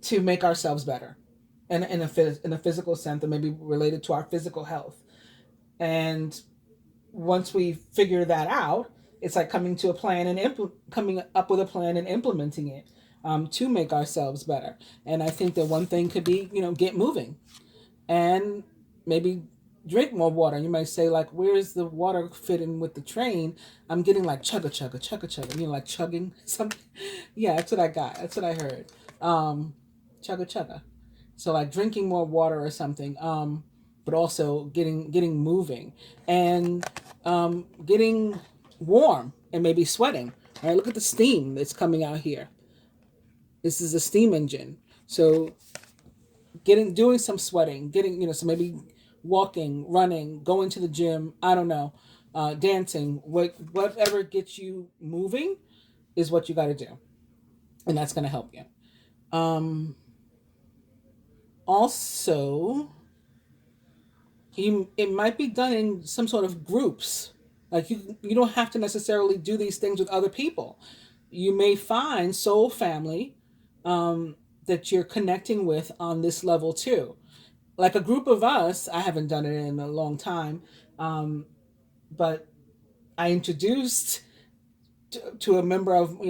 to make ourselves better, and in a physical sense, that may be related to our physical health? And once we figure that out, it's like coming to a plan and coming up with a plan and implementing it. to make ourselves better. And I think that one thing could be, get moving and maybe drink more water. You might say, like, where's the water fitting with the train? I'm getting like chugga chugga chugga chugga, like chugging something. Yeah, that's what I got. That's what I heard. Chugga chugga. So like drinking more water or something. But also getting moving and getting warm and maybe sweating. Right? Look at the steam that's coming out here. This is a steam engine. So doing some sweating, so maybe walking, running, going to the gym, I don't know, dancing, whatever gets you moving is what you got to do. And that's going to help you. Also, it might be done in some sort of groups. Like you don't have to necessarily do these things with other people. You may find soul family that you're connecting with on this level too. Like a group of us, I haven't done it in a long time, but I introduced to a member of,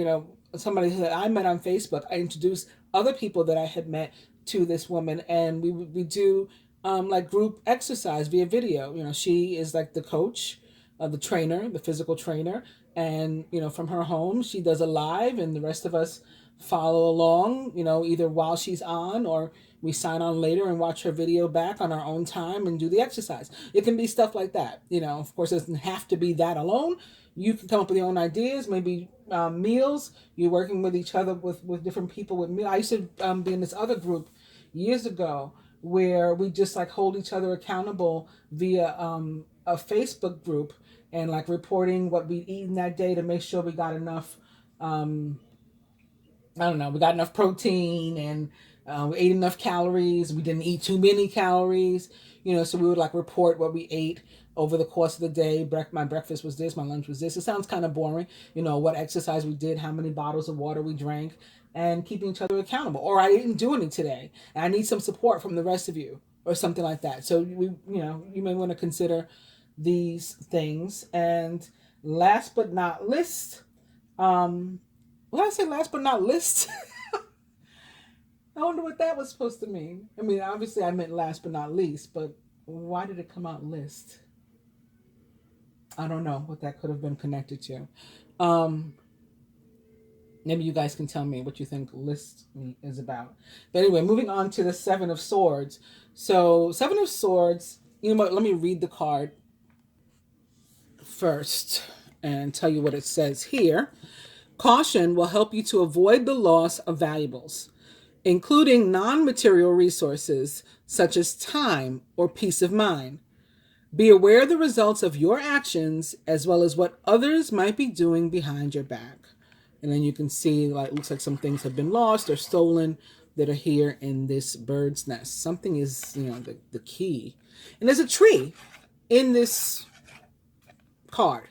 somebody that I met on Facebook. I introduced other people that I had met to this woman, and we do like group exercise via video. She is like the coach, the trainer, the physical trainer, and from her home she does a live, and the rest of us follow along. Either while she's on, or we sign on later and watch her video back on our own time and do the exercise. It can be stuff like that. Of course, it doesn't have to be that alone. You can come up with your own ideas, maybe meals. You're working with each other with different people with meals. I used to be in this other group years ago where we just like hold each other accountable via a Facebook group, and like reporting what we'd eaten that day to make sure we got enough I don't know, we got enough protein, and we ate enough calories. We didn't eat too many calories, so we would like report what we ate over the course of the day. My breakfast was this, my lunch was this. It sounds kind of boring, what exercise we did, how many bottles of water we drank, and keeping each other accountable. Or I didn't do any today, and I need some support from the rest of you, or something like that. So you may want to consider these things. And last but not least, when I say last but not least, I wonder what that was supposed to mean. I mean, obviously I meant last but not least, but why did it come out list? I don't know what that could have been connected to. Maybe you guys can tell me what you think list is about. But anyway, moving on to the Seven of Swords. So, Seven of Swords, you know what? Let me read the card first and tell you what it says here. Caution will help you to avoid the loss of valuables, including non-material resources such as time or peace of mind. Be aware of the results of your actions as well as what others might be doing behind your back. And then you can see, like, looks like some things have been lost or stolen that are here in this bird's nest. Something is, the key. And there's a tree in this card.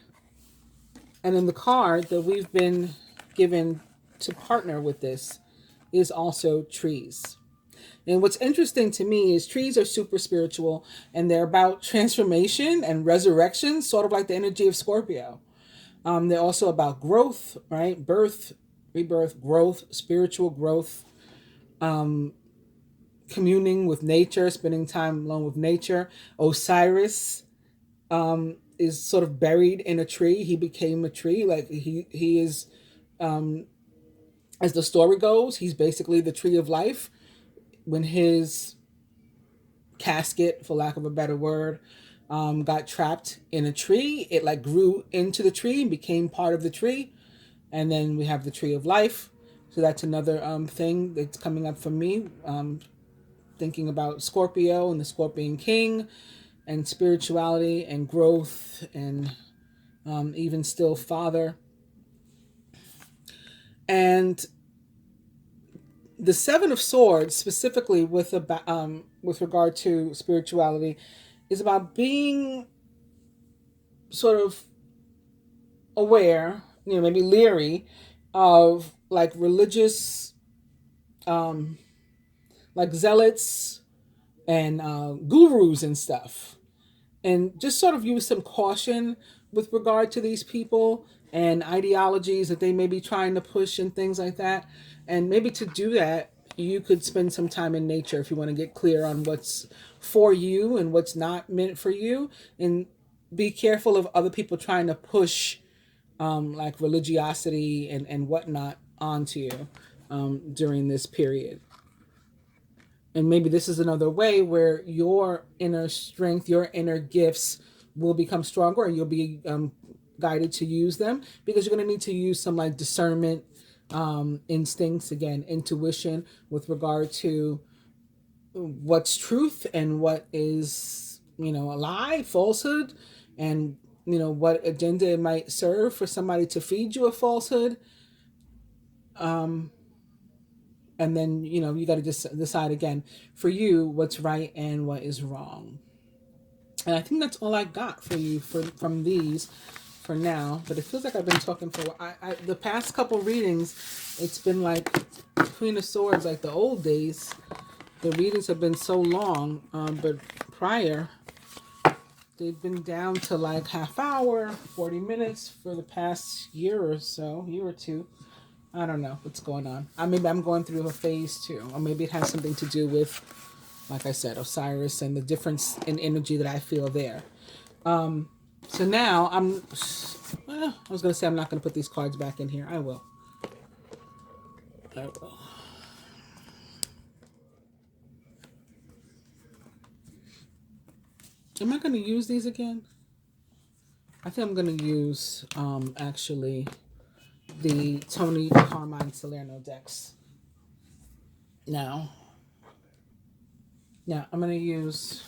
And in the card that we've been given to partner with this is also trees. And what's interesting to me is trees are super spiritual, and they're about transformation and resurrection, sort of like the energy of Scorpio. They're also about growth, right? Birth, rebirth, growth, spiritual growth, communing with nature, spending time alone with nature. Osiris is sort of buried in a tree. He became a tree. Like he is, as the story goes, he's basically the tree of life. When his casket, for lack of a better word, got trapped in a tree, it like grew into the tree and became part of the tree. And then we have the tree of life. So that's another thing that's coming up for me. Thinking about Scorpio and the Scorpion King, and spirituality and growth, and even still Father. And the Seven of Swords, specifically with regard to spirituality, is about being sort of aware, maybe leery of like religious, like zealots and gurus and stuff, and just sort of use some caution with regard to these people and ideologies that they may be trying to push and things like that. And maybe to do that, you could spend some time in nature if you want to get clear on what's for you and what's not meant for you. And be careful of other people trying to push like religiosity and whatnot onto you during this period. And maybe this is another way where your inner strength, your inner gifts will become stronger, and you'll be guided to use them, because you're going to need to use some like discernment, instincts, again, intuition with regard to what's truth and what is, a lie, falsehood, and, what agenda it might serve for somebody to feed you a falsehood. Um, and then, you got to just decide again for you what's right and what is wrong. And I think that's all I got for you from these for now. But it feels like I've been talking for a while. The past couple readings, it's been like Queen of Swords, like the old days. The readings have been so long, but prior, they've been down to like half hour, 40 minutes for the past year or so, year or two. I don't know what's going on. Maybe I'm going through a phase too. Or maybe it has something to do with, like I said, Osiris and the difference in energy that I feel there. So now I was going to say I'm not going to put these cards back in here. I will. Am I going to use these again? I think I'm going to use, actually, the Tony Carmine Salerno decks. Now, I'm going to use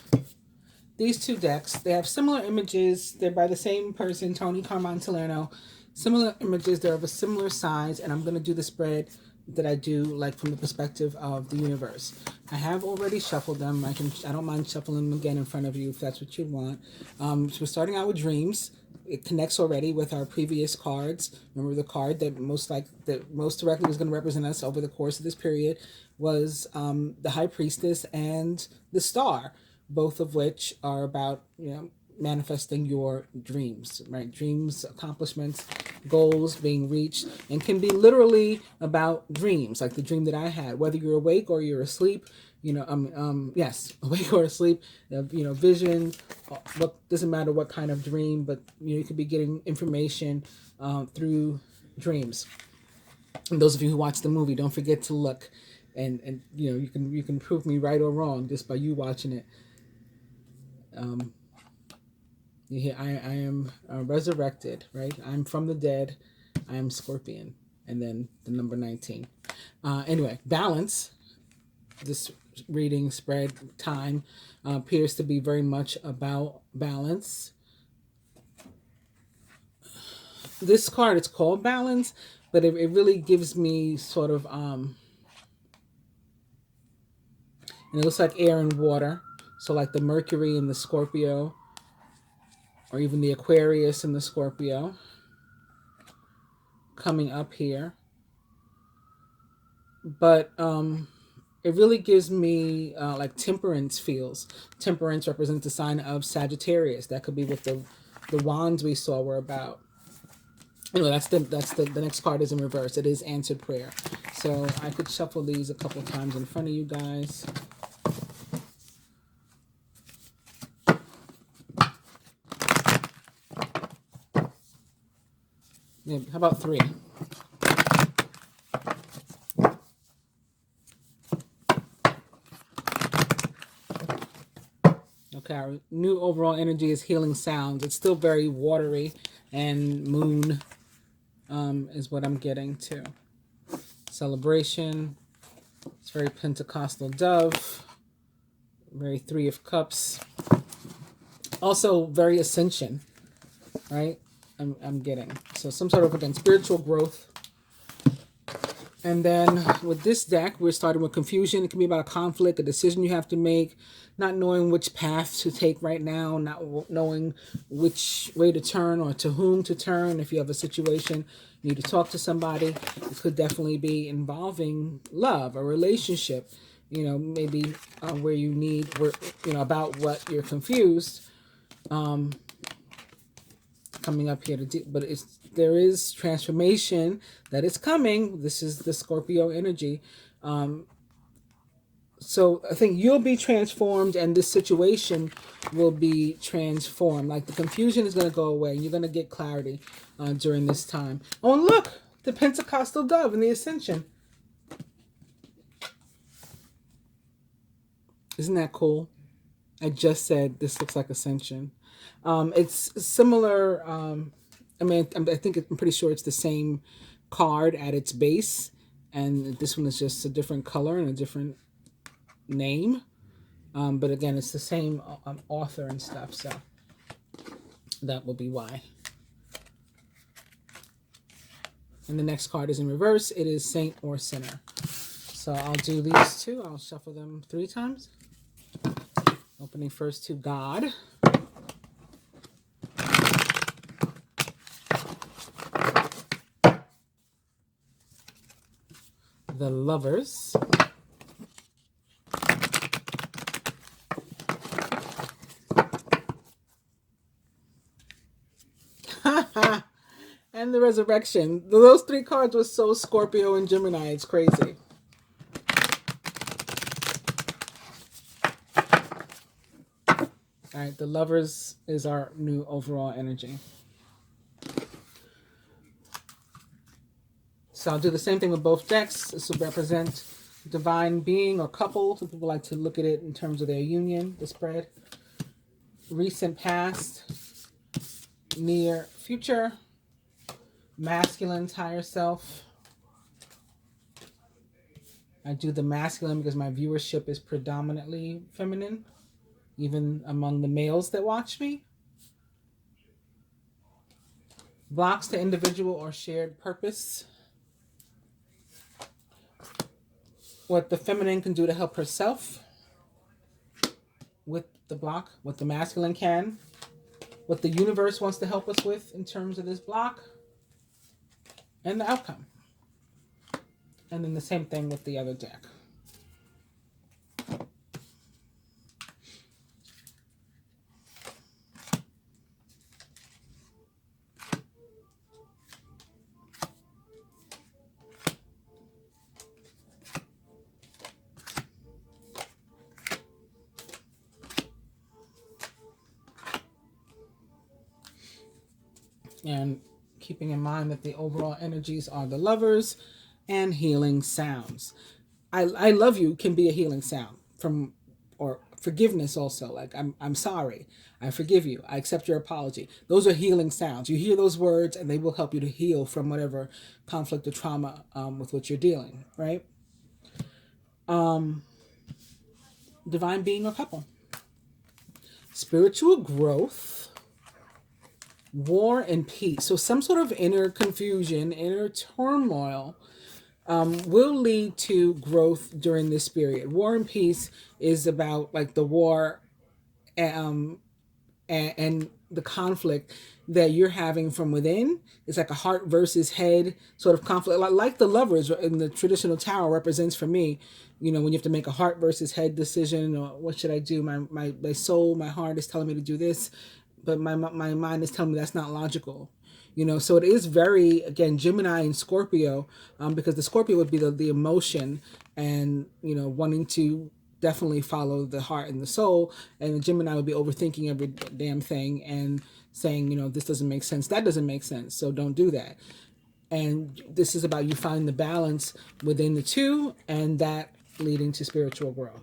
these two decks. They have similar images. They're by the same person, Tony Carmine Salerno. Similar images. They're of a similar size, and I'm going to do the spread that I do like from the perspective of the universe. I have already shuffled them. I don't mind shuffling them again in front of you if that's what you want. So we're starting out with dreams. It connects already with our previous cards. Remember, the card that most directly was going to represent us over the course of this period was the High Priestess and the Star, both of which are about manifesting your dreams, right? Dreams, accomplishments, goals being reached, and can be literally about dreams, like the dream that I had, whether you're awake or you're asleep. Yes, awake or asleep, vision, what doesn't matter what kind of dream, but you could be getting information through dreams. And those of you who watch the movie, don't forget to look, and you can prove me right or wrong just by you watching it. I am resurrected, right? I'm from the dead. I am Scorpion, and then the number 19. Anyway, balance. This reading spread time appears to be very much about balance. This card, it's called balance, but it really gives me sort of and it looks like air and water, so like the Mercury and the Scorpio, or even the Aquarius and the Scorpio coming up here. But it really gives me like temperance feels. Temperance represents the sign of Sagittarius. That could be what the wands we saw were about. Anyway, that's the next card is in reverse. It is answered prayer. So I could shuffle these a couple times in front of you guys. Maybe, how about 3? Okay, our new overall energy is healing sounds. It's still very watery, and moon is what I'm getting to. Celebration. It's very Pentecostal dove. Very 3 of Cups. Also very ascension, right? I'm getting. So some sort of, again, spiritual growth. And then with this deck, we're starting with confusion. It can be about a conflict, a decision you have to make, not knowing which path to take right now, not knowing which way to turn or to whom to turn. If you have a situation, you need to talk to somebody. It could definitely be involving love, a relationship, maybe where you need, about what you're confused. Coming up here but it's there is transformation that is coming. This is the Scorpio energy. So I think you'll be transformed, and this situation will be transformed. Like the confusion is going to go away. You're going to get clarity during this time. Oh, and look, the Pentecostal dove and the ascension. Isn't that cool? I just said this looks like ascension. It's similar. I think I'm pretty sure it's the same card at its base, and this one is just a different color and a different name. But again, it's the same author and stuff, so that will be why. And the next card is in reverse. It is Saint or Sinner. So I'll do these two. I'll shuffle them 3 times. Opening first to God. The Lovers. And the Resurrection. Those 3 cards were so Scorpio and Gemini. It's crazy. All right, the Lovers is our new overall energy. So I'll do the same thing with both decks. This will represent divine being or couple. Some people like to look at it in terms of their union, the spread. Recent past, near future, masculine's higher self. I do the masculine because my viewership is predominantly feminine, even among the males that watch me. Blocks to individual or shared purpose. What the feminine can do to help herself with the block, what the masculine can, what the universe wants to help us with in terms of this block, and the outcome. And then the same thing with the other deck. And keeping in mind that the overall energies are the Lovers and healing sounds. I love you can be a healing sound from, or forgiveness also. Like I'm sorry. I forgive you. I accept your apology. Those are healing sounds. You hear those words and they will help you to heal from whatever conflict or trauma with which you're dealing, right? Divine being or couple. Spiritual growth. War and peace. So some sort of inner confusion, inner turmoil will lead to growth during this period. War and peace is about like the war and the conflict that you're having from within. It's like a heart versus head sort of conflict. Like the Lovers in the traditional tarot represents for me, when you have to make a heart versus head decision, or what should I do? My soul, my heart is telling me to do this, but my mind is telling me that's not logical. So it is very, again, Gemini and Scorpio, because the Scorpio would be the emotion and, wanting to definitely follow the heart and the soul. And the Gemini would be overthinking every damn thing and saying, this doesn't make sense. That doesn't make sense. So don't do that. And this is about you finding the balance within the two, and that leading to spiritual growth.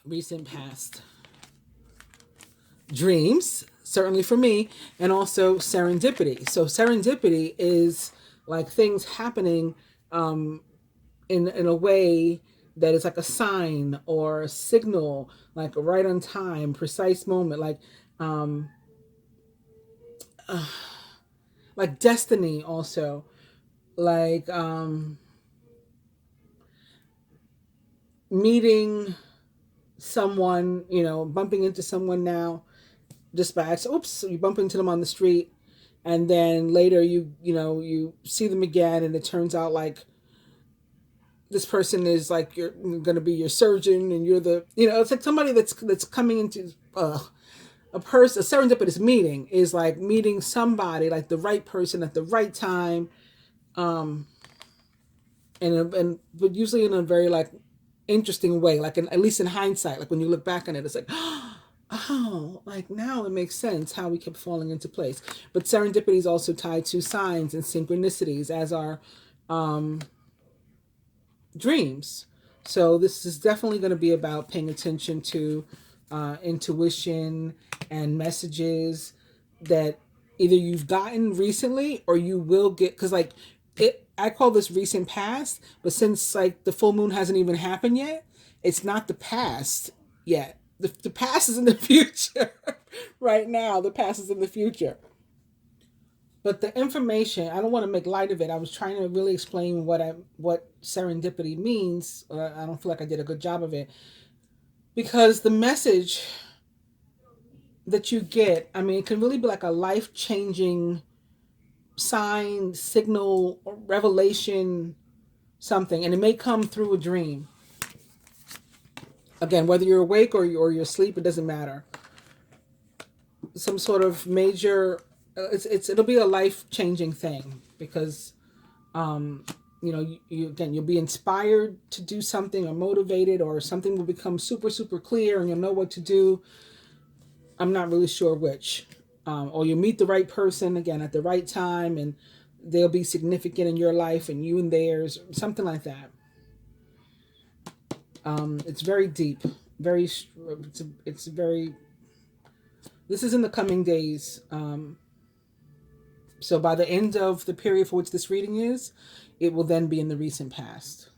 Recent past. Dreams, certainly for me, and also serendipity. So serendipity is like things happening in a way that is like a sign or a signal, like right on time, precise moment, like destiny also, like meeting someone, bumping into someone now just by accident. Oops, you bump into them on the street, and then later you see them again, and it turns out like this person is like you're going to be your surgeon, and you're the it's like somebody that's coming into a serendipitous meeting is like meeting somebody, like the right person at the right time, um, and but usually in a very like interesting way, like at least in hindsight, like when you look back on it, it's like, oh, like now it makes sense how we kept falling into place. But serendipity is also tied to signs and synchronicities, as are um, dreams. So this is definitely going to be about paying attention to intuition and messages that either you've gotten recently or you will get, because like it, I call this recent past, but since like the full moon hasn't even happened yet, it's not the past yet. The past is in the future. Right now the past is in the future, but the information, I don't want to make light of it. I was trying to really explain what serendipity means. I don't feel like I did a good job of it, because the message that you get, I mean, it can really be like a life changing sign, signal, or revelation, something, and it may come through a dream. Again, whether you're awake or you're asleep, it doesn't matter. Some sort of major, it'll be a life changing thing, because you know, you again, you'll be inspired to do something, or motivated, or something will become super clear and you'll know what to do. I'm not really sure which. Or you'll meet the right person again at the right time, and they'll be significant in your life and you in theirs, something like that. It's very deep, very. It's very. This is in the coming days. So by the end of the period for which this reading is, it will then be in the recent past.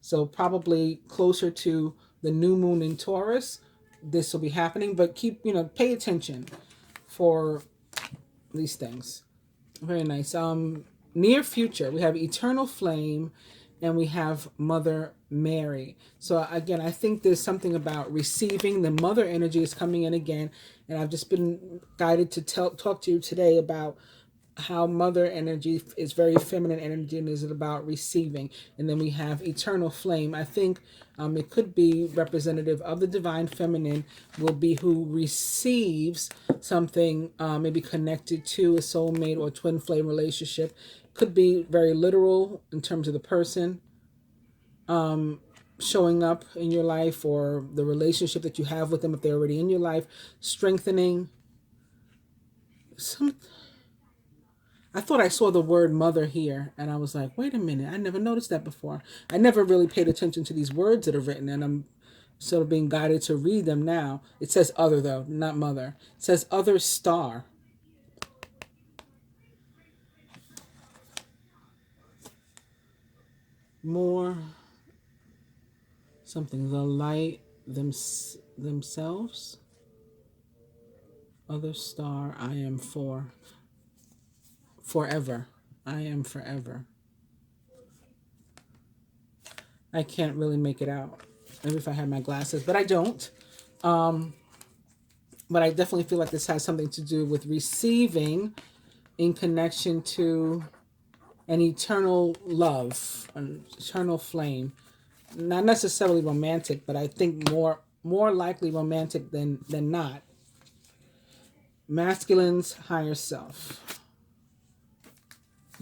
So probably closer to the new moon in Taurus, this will be happening. But keep, pay attention for these things. Very nice. Near future, we have Eternal Flame, and we have Mother Mary. So again, I think there's something about receiving. The mother energy is coming in again, and I've just been guided to talk to you today about how mother energy is very feminine energy and is about receiving. And then we have Eternal Flame. I think it could be representative of the divine feminine, will be who receives something, maybe connected to a soulmate or twin flame relationship. Could be very literal in terms of the person showing up in your life, or the relationship that you have with them if they're already in your life, strengthening some. I thought I saw the word mother here, and I was like, wait a minute, I never noticed that before. I never really paid attention to these words that are written, and I'm sort of being guided to read them now. It says other, though, not mother. It says other star. More something, the light themselves. Other star, I am forever. I am forever. I can't really make it out. Maybe if I had my glasses, but I don't. But I definitely feel like this has something to do with receiving in connection to an eternal love, an eternal flame. Not necessarily romantic, but I think more likely romantic than not. Masculine's higher self.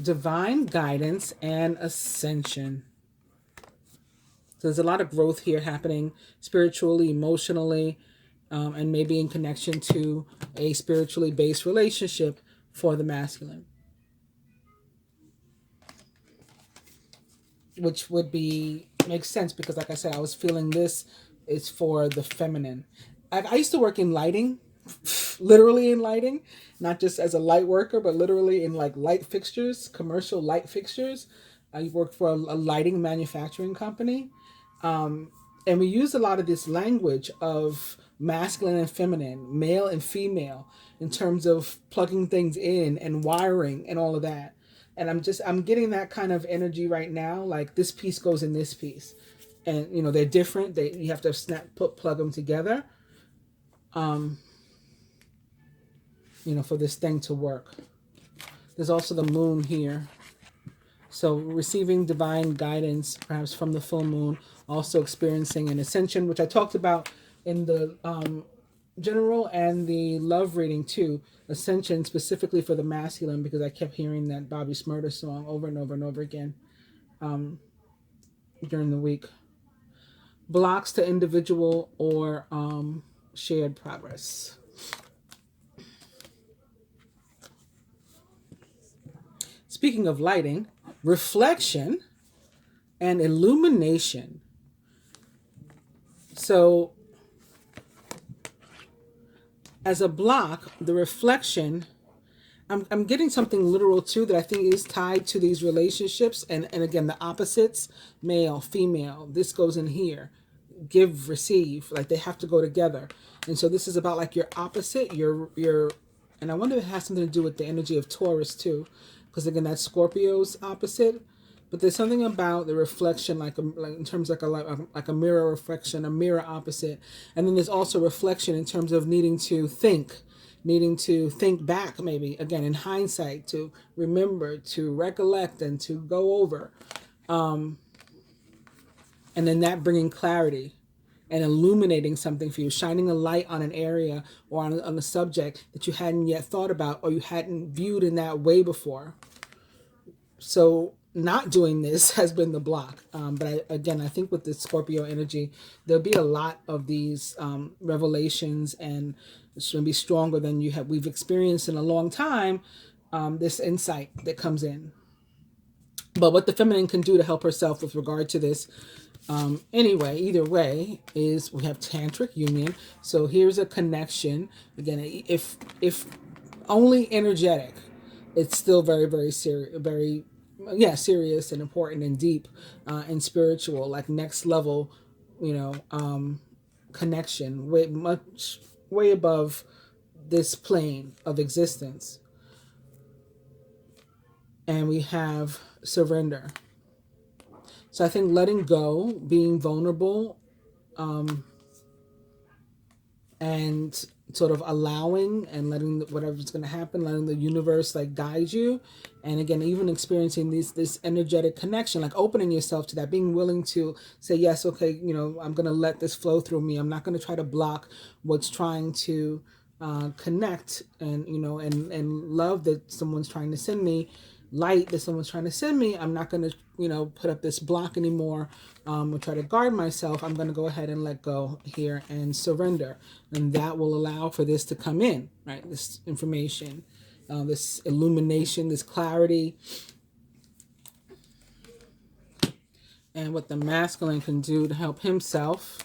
Divine guidance and ascension. So there's a lot of growth here happening spiritually, emotionally, and maybe in connection to a spiritually based relationship for the masculine, which would be makes sense, because like I said, I was feeling this is for the feminine. I used to work in lighting, literally in lighting, not just as a light worker, but literally in like light fixtures, commercial light fixtures. I worked for a lighting manufacturing company. And we use a lot of this language of masculine and feminine, male and female, in terms of plugging things in and wiring and all of that. And I'm getting that kind of energy right now. Like this piece goes in this piece, and they're different. You have to plug them together. For this thing to work. There's also the moon here. So receiving divine guidance, perhaps from the full moon, also experiencing an ascension, which I talked about in the general and the love reading too. Ascension specifically for the masculine, because I kept hearing that Bobby Smurda song over and over and over again during the week. Blocks to individual or shared progress. Speaking of lighting, reflection and illumination. So, as a block, the reflection, I'm getting something literal too that I think is tied to these relationships. And again, the opposites, male, female, this goes in here. Give, receive, like they have to go together. And so this is about like your opposite, your, and I wonder if it has something to do with the energy of Taurus too. Because again, that's Scorpio's opposite. But there's something about the reflection, like in terms like a mirror reflection, a mirror opposite, and then there's also reflection in terms of needing to think back, maybe again in hindsight, to remember, to recollect, and to go over, and then that bringing clarity and illuminating something for you, shining a light on an area or on a subject that you hadn't yet thought about or you hadn't viewed in that way before. So not doing this has been the block. But I think with the Scorpio energy, there'll be a lot of these revelations, and it's going to be stronger than we've experienced in a long time, this insight that comes in. But what the feminine can do to help herself with regard to this, anyway, either way, is we have Tantric Union. So here's a connection. Again, if only energetic, it's still very, very serious, serious and important and deep, and spiritual, like next level, connection, way above this plane of existence. And we have surrender. So I think letting go, being vulnerable, and sort of allowing and letting whatever's going to happen, letting the universe like guide you. And again, even experiencing this energetic connection, like opening yourself to that, being willing to say, yes, okay, I'm going to let this flow through me. I'm not going to try to block what's trying to connect, and, and love that someone's trying to send me, light that someone's trying to send me. I'm not going to, put up this block anymore, or try to guard myself. I'm going to go ahead and let go here and surrender. And that will allow for this to come in, right? This information, this illumination, this clarity. And what the masculine can do to help himself.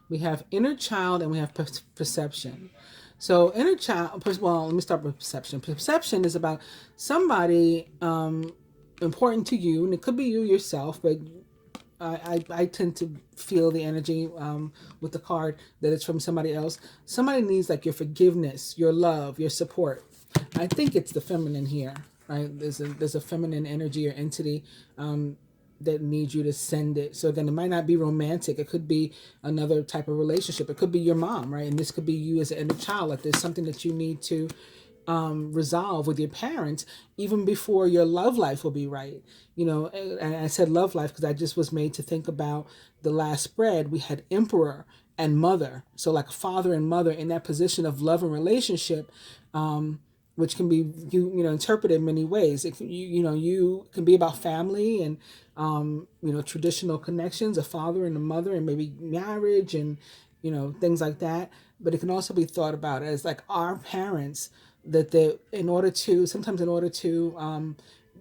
We have inner child and we have perception. So inner child, well, let me start with perception. Perception is about somebody important to you, and it could be you yourself, but I tend to feel the energy with the card that it's from somebody else. Somebody needs like your forgiveness, your love, your support. I think it's the feminine here, right? There's a feminine energy or entity that needs you to send it. So again, it might not be romantic. It could be another type of relationship. It could be your mom, right? And this could be you as an inner child. Like there's something that you need to resolve with your parents even before your love life will be right. And I said love life because I just was made to think about the last spread. We had emperor and mother. So like father and mother in that position of love and relationship, which can be interpreted in many ways. It you can be about family and traditional connections, a father and a mother, and maybe marriage and things like that. But it can also be thought about as like our parents, that in order to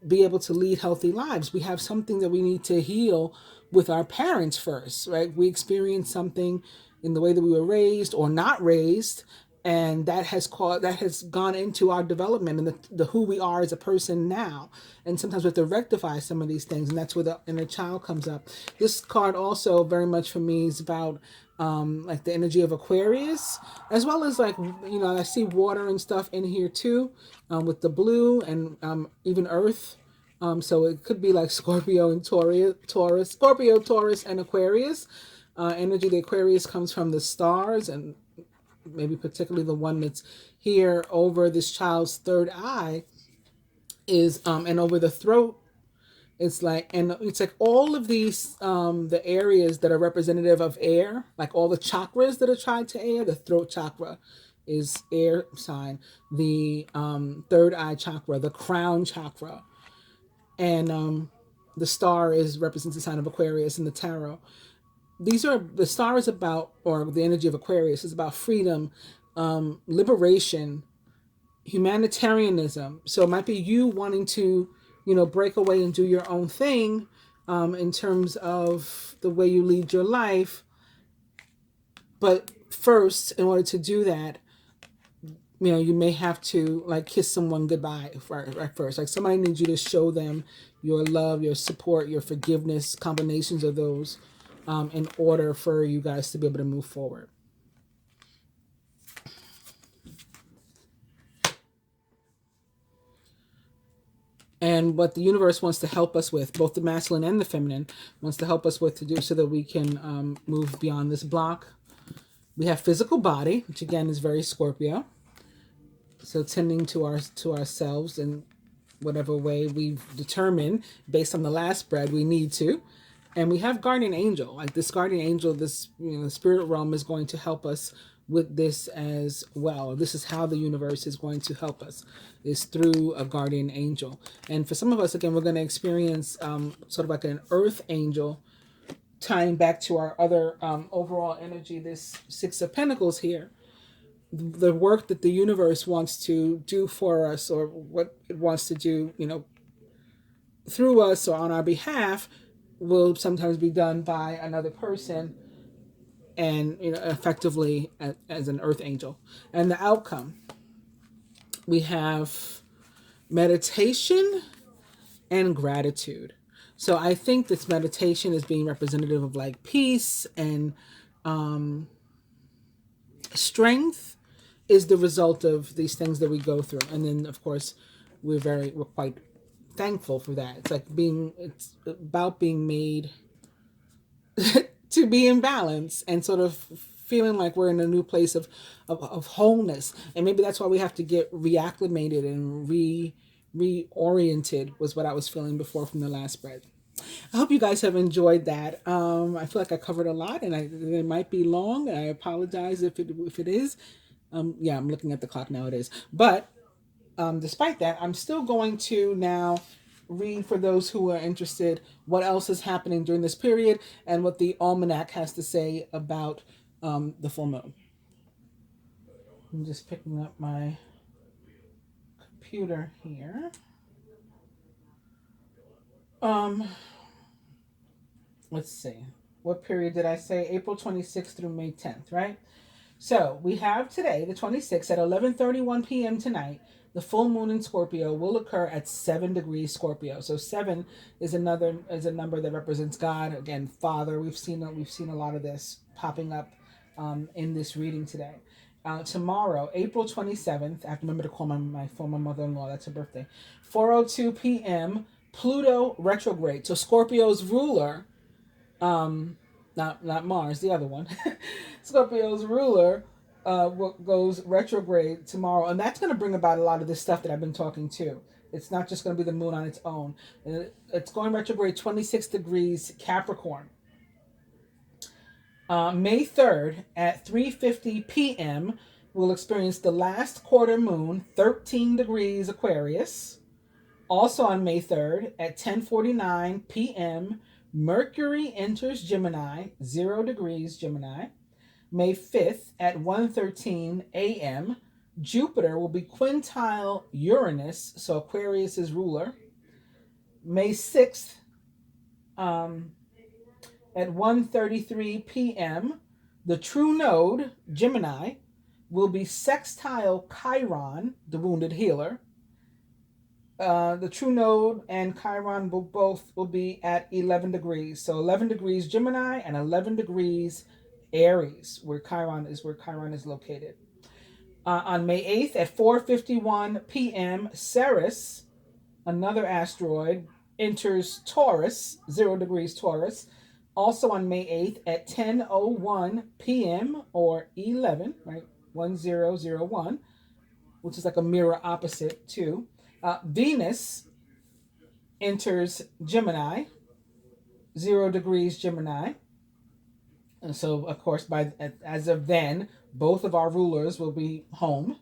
be able to lead healthy lives, we have something that we need to heal with our parents first, right? We experience something in the way that we were raised or not raised, and that has gone into our development and the who we are as a person now. And sometimes we have to rectify some of these things, and that's where the inner child comes up. This card also very much for me is about like the energy of Aquarius, as well as like I see water and stuff in here too, with the blue and even earth. So it could be like Scorpio and Taurus, Scorpio, Taurus, and Aquarius. Energy. The Aquarius comes from the stars, and maybe particularly the one that's here over this child's third eye is and over the throat It's like, and it's like all of these, the areas that are representative of air, like all the chakras that are tied to air. The throat chakra is air sign. The third eye chakra, the crown chakra, and the star is represents the sign of Aquarius in the tarot. These are the star is about, or the energy of Aquarius is about freedom, liberation, humanitarianism. So it might be you wanting to, break away and do your own thing, in terms of the way you lead your life. But first, in order to do that, you may have to like kiss someone goodbye at first. Like somebody needs you to show them your love, your support, your forgiveness, combinations of those, in order for you guys to be able to move forward. And what the universe wants to help us with, both the masculine and the feminine, wants to help us with to do so that we can move beyond this block. We have physical body, which again is very Scorpio. So tending to ourselves in whatever way we've determined based on the last spread we need to. And we have guardian angel. Like this guardian angel, this spirit realm is going to help us with this as well. This is how the universe is going to help us, is through a guardian angel. And for some of us, again, we're going to experience sort of like an earth angel, tying back to our other overall energy, this Six of Pentacles here. The work that the universe wants to do for us, or what it wants to do, through us or on our behalf, will sometimes be done by another person, and effectively as an earth angel. And the outcome, we have meditation and gratitude. So I think this meditation is being representative of like peace and strength is the result of these things that we go through. And then of course we're quite thankful for that. It's about being made to be in balance and sort of feeling like we're in a new place of wholeness. And maybe that's why we have to get reacclimated and reoriented, was what I was feeling before from the last spread. I hope you guys have enjoyed that. I feel like I covered a lot, and it might be long, and I apologize if it is. Yeah, I'm looking at the clock now. It is, but despite that, I'm still going to now read, for those who are interested, what else is happening during this period and what the Almanac has to say about the full moon. I'm just picking up my computer here. Let's see. What period did I say? April 26th through May 10th, right? So we have today, the 26th, at 11:31 p.m. tonight. The full moon in Scorpio will occur at 7 degrees Scorpio. So 7 is a number that represents God, again, Father. We've seen a lot of this popping up in this reading today. Tomorrow, April 27th, I have to remember to call my former mother-in-law. That's her birthday. 4:02 p.m. Pluto retrograde. So Scorpio's ruler, not Mars, the other one. Scorpio's ruler goes retrograde tomorrow, and that's going to bring about a lot of this stuff that I've been talking to. It's not just going to be the moon on its own. It's going retrograde 26 degrees Capricorn. May 3rd at 3:50 p.m. we'll experience the last quarter moon, 13 degrees Aquarius. Also on May 3rd at 10:49 p.m., Mercury enters Gemini, 0 degrees Gemini. May 5th at 1:13 a.m., Jupiter will be quintile Uranus, so Aquarius is ruler. May 6th at 1:33 p.m., the true node, Gemini, will be sextile Chiron, the wounded healer. The true node and Chiron will be at 11 degrees. So 11 degrees Gemini and 11 degrees Aries, where Chiron is located. On May 8th at 4:51 p.m., Ceres, another asteroid, enters Taurus, 0 degrees Taurus. Also on May 8th at 10:01 p.m. or 11, right? 1001, which is like a mirror opposite too. Venus enters Gemini, 0 degrees Gemini. And so, of course, as of then, both of our rulers will be home.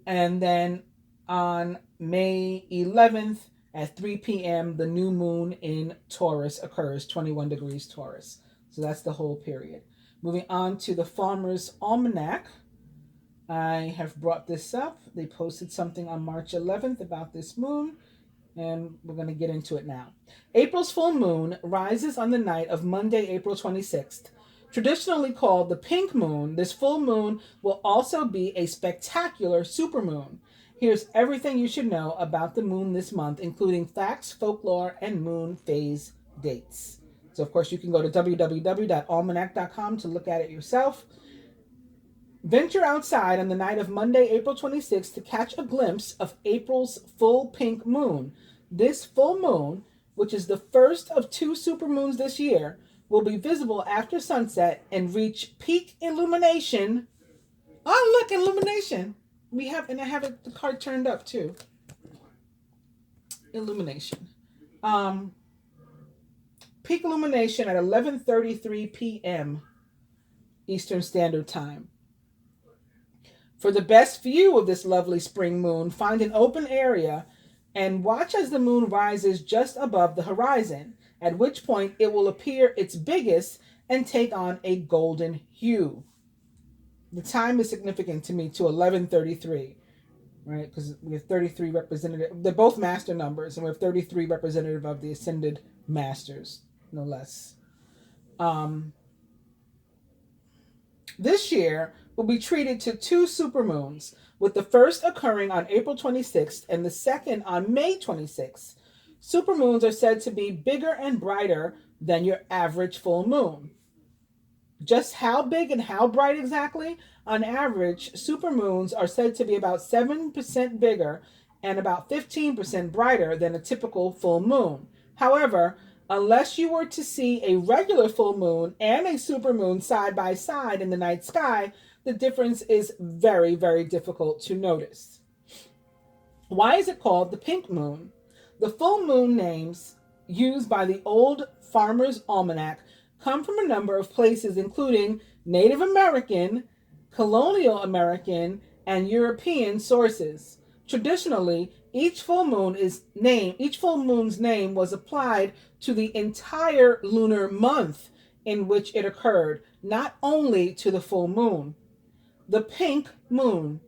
And then on May 11th at 3 p.m., the new moon in Taurus occurs, 21 degrees Taurus. So that's the whole period. Moving on to the Farmer's Almanac. I have brought this up. They posted something on March 11th about this moon, and we're going to get into it now. April's full moon rises on the night of Monday, April 26th. Traditionally called the pink moon, this full moon will also be a spectacular supermoon. Here's everything you should know about the moon this month, including facts, folklore, and moon phase dates. So, of course, you can go to www.almanac.com to look at it yourself. Venture outside on the night of Monday, April 26th to catch a glimpse of April's full pink moon. This full moon, which is the first of 2 supermoons this year, will be visible after sunset and reach peak illumination. Oh, look, illumination. I have the card turned up too. Illumination. Peak illumination at 11:33 p.m. Eastern Standard Time. For the best view of this lovely spring moon, find an open area and watch as the moon rises just above the horizon, at which point it will appear its biggest and take on a golden hue. The time is significant to me, to 11:33, right? Because we have 33 representative. They're both master numbers, and we have 33 representative of the ascended masters, no less. This year will be treated to 2 supermoons, with the first occurring on April 26th and the second on May 26th. Supermoons are said to be bigger and brighter than your average full moon. Just how big and how bright exactly? On average, supermoons are said to be about 7% bigger and about 15% brighter than a typical full moon. However, unless you were to see a regular full moon and a supermoon side by side in the night sky, the difference is very, very difficult to notice. Why is it called the pink moon? The full moon names used by the old Farmer's Almanac come from a number of places, including Native American, colonial American, and European sources. Traditionally, each full moon's name was applied to the entire lunar month in which it occurred, not only to the full moon. The pink moon.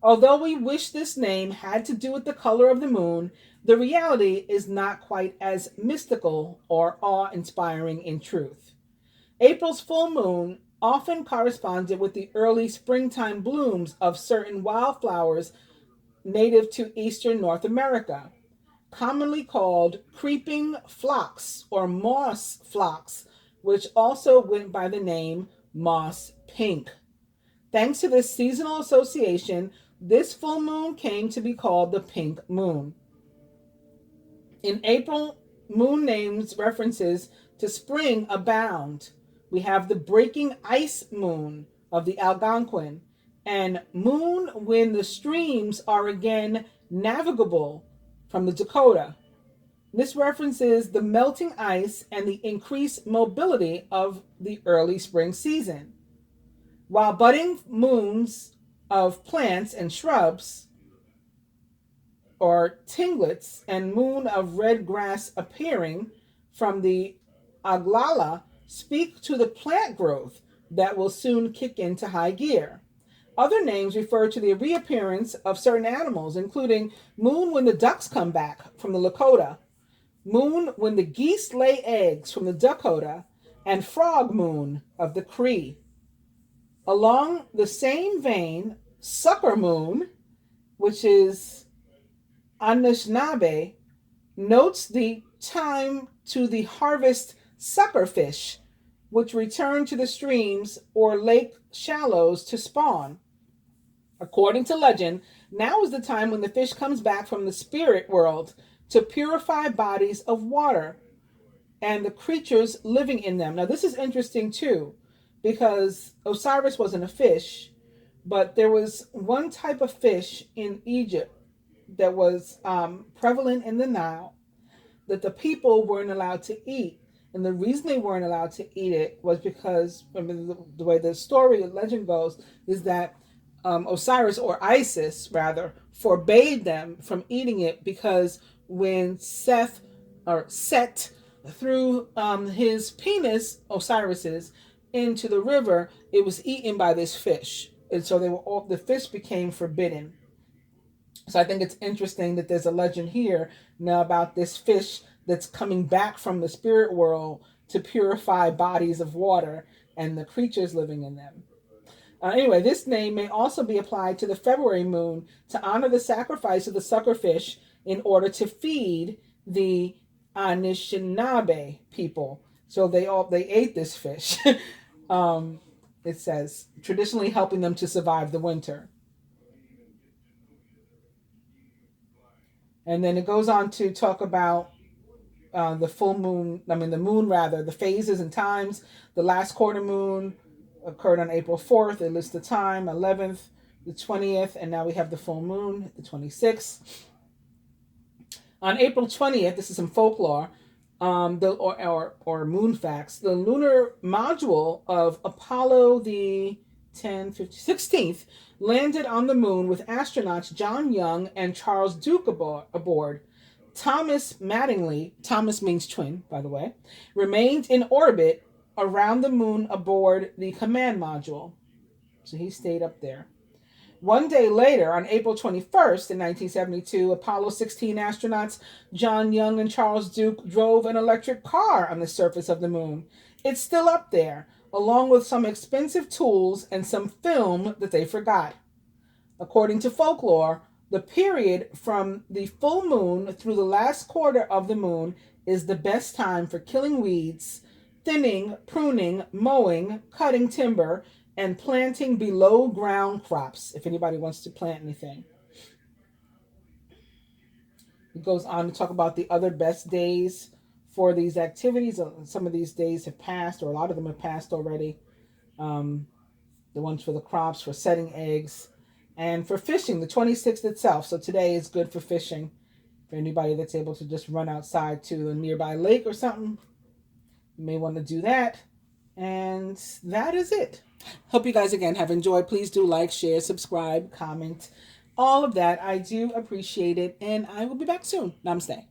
Although we wish this name had to do with the color of the moon, the reality is not quite as mystical or awe-inspiring in truth. April's full moon often corresponded with the early springtime blooms of certain wildflowers native to eastern North America, commonly called creeping phlox or moss phlox, which also went by the name moss pink. Thanks to this seasonal association, this full moon came to be called the pink moon. In April, moon names references to spring abound. We have the breaking ice moon of the Algonquin and moon when the streams are again navigable from the Dakota. This references the melting ice and the increased mobility of the early spring season. While budding moons of plants and shrubs, or tinglets, and moon of red grass appearing from the Aglala speak to the plant growth that will soon kick into high gear. Other names refer to the reappearance of certain animals, including moon when the ducks come back from the Lakota, moon when the geese lay eggs from the Dakota, and frog moon of the Cree. Along the same vein, sucker moon, which is Anishinaabe, notes the time to the harvest suckerfish, which return to the streams or lake shallows to spawn. According to legend, now is the time when the fish comes back from the spirit world to purify bodies of water and the creatures living in them. Now, this is interesting too, because Osiris wasn't a fish, but there was one type of fish in Egypt that was prevalent in the Nile, that the people weren't allowed to eat. And the reason they weren't allowed to eat it was because, I mean, the way the story, the legend goes, is that Osiris, or Isis rather, forbade them from eating it because when Set threw his penis, Osiris's, into the river, it was eaten by this fish, and so the fish became forbidden. So I think it's interesting that there's a legend here now about this fish that's coming back from the spirit world to purify bodies of water and the creatures living in them. Anyway, this name may also be applied to the February moon to honor the sacrifice of the suckerfish in order to feed the Anishinaabe people. So they ate this fish. It says, traditionally helping them to survive the winter. And then it goes on to talk about the moon rather, the phases and times. The last quarter moon occurred on April 4th. It lists the time, 11th, the 20th, and now we have the full moon, the 26th. On April 20th, this is some folklore, or moon facts. The lunar module of Apollo the 16th landed on the moon with astronauts John Young and Charles Duke aboard. Thomas Mattingly, Thomas means twin, by the way, remained in orbit around the moon aboard the command module. So he stayed up there. One day later, on April 21st in 1972, Apollo 16 astronauts John Young and Charles Duke drove an electric car on the surface of the moon. It's still up there, along with some expensive tools and some film that they forgot. According to folklore, the period from the full moon through the last quarter of the moon is the best time for killing weeds, thinning, pruning, mowing, cutting timber, and planting below ground crops, if anybody wants to plant anything. It goes on to talk about the other best days for these activities. Some of these days have passed, or a lot of them have passed already. The ones for the crops, for setting eggs, and for fishing, the 26th itself. So today is good for fishing. For anybody that's able to just run outside to a nearby lake or something, you may want to do that. And that is it. Hope you guys again have enjoyed. Please do like, share, subscribe, comment, all of that. I do appreciate it. And I will be back soon. Namaste.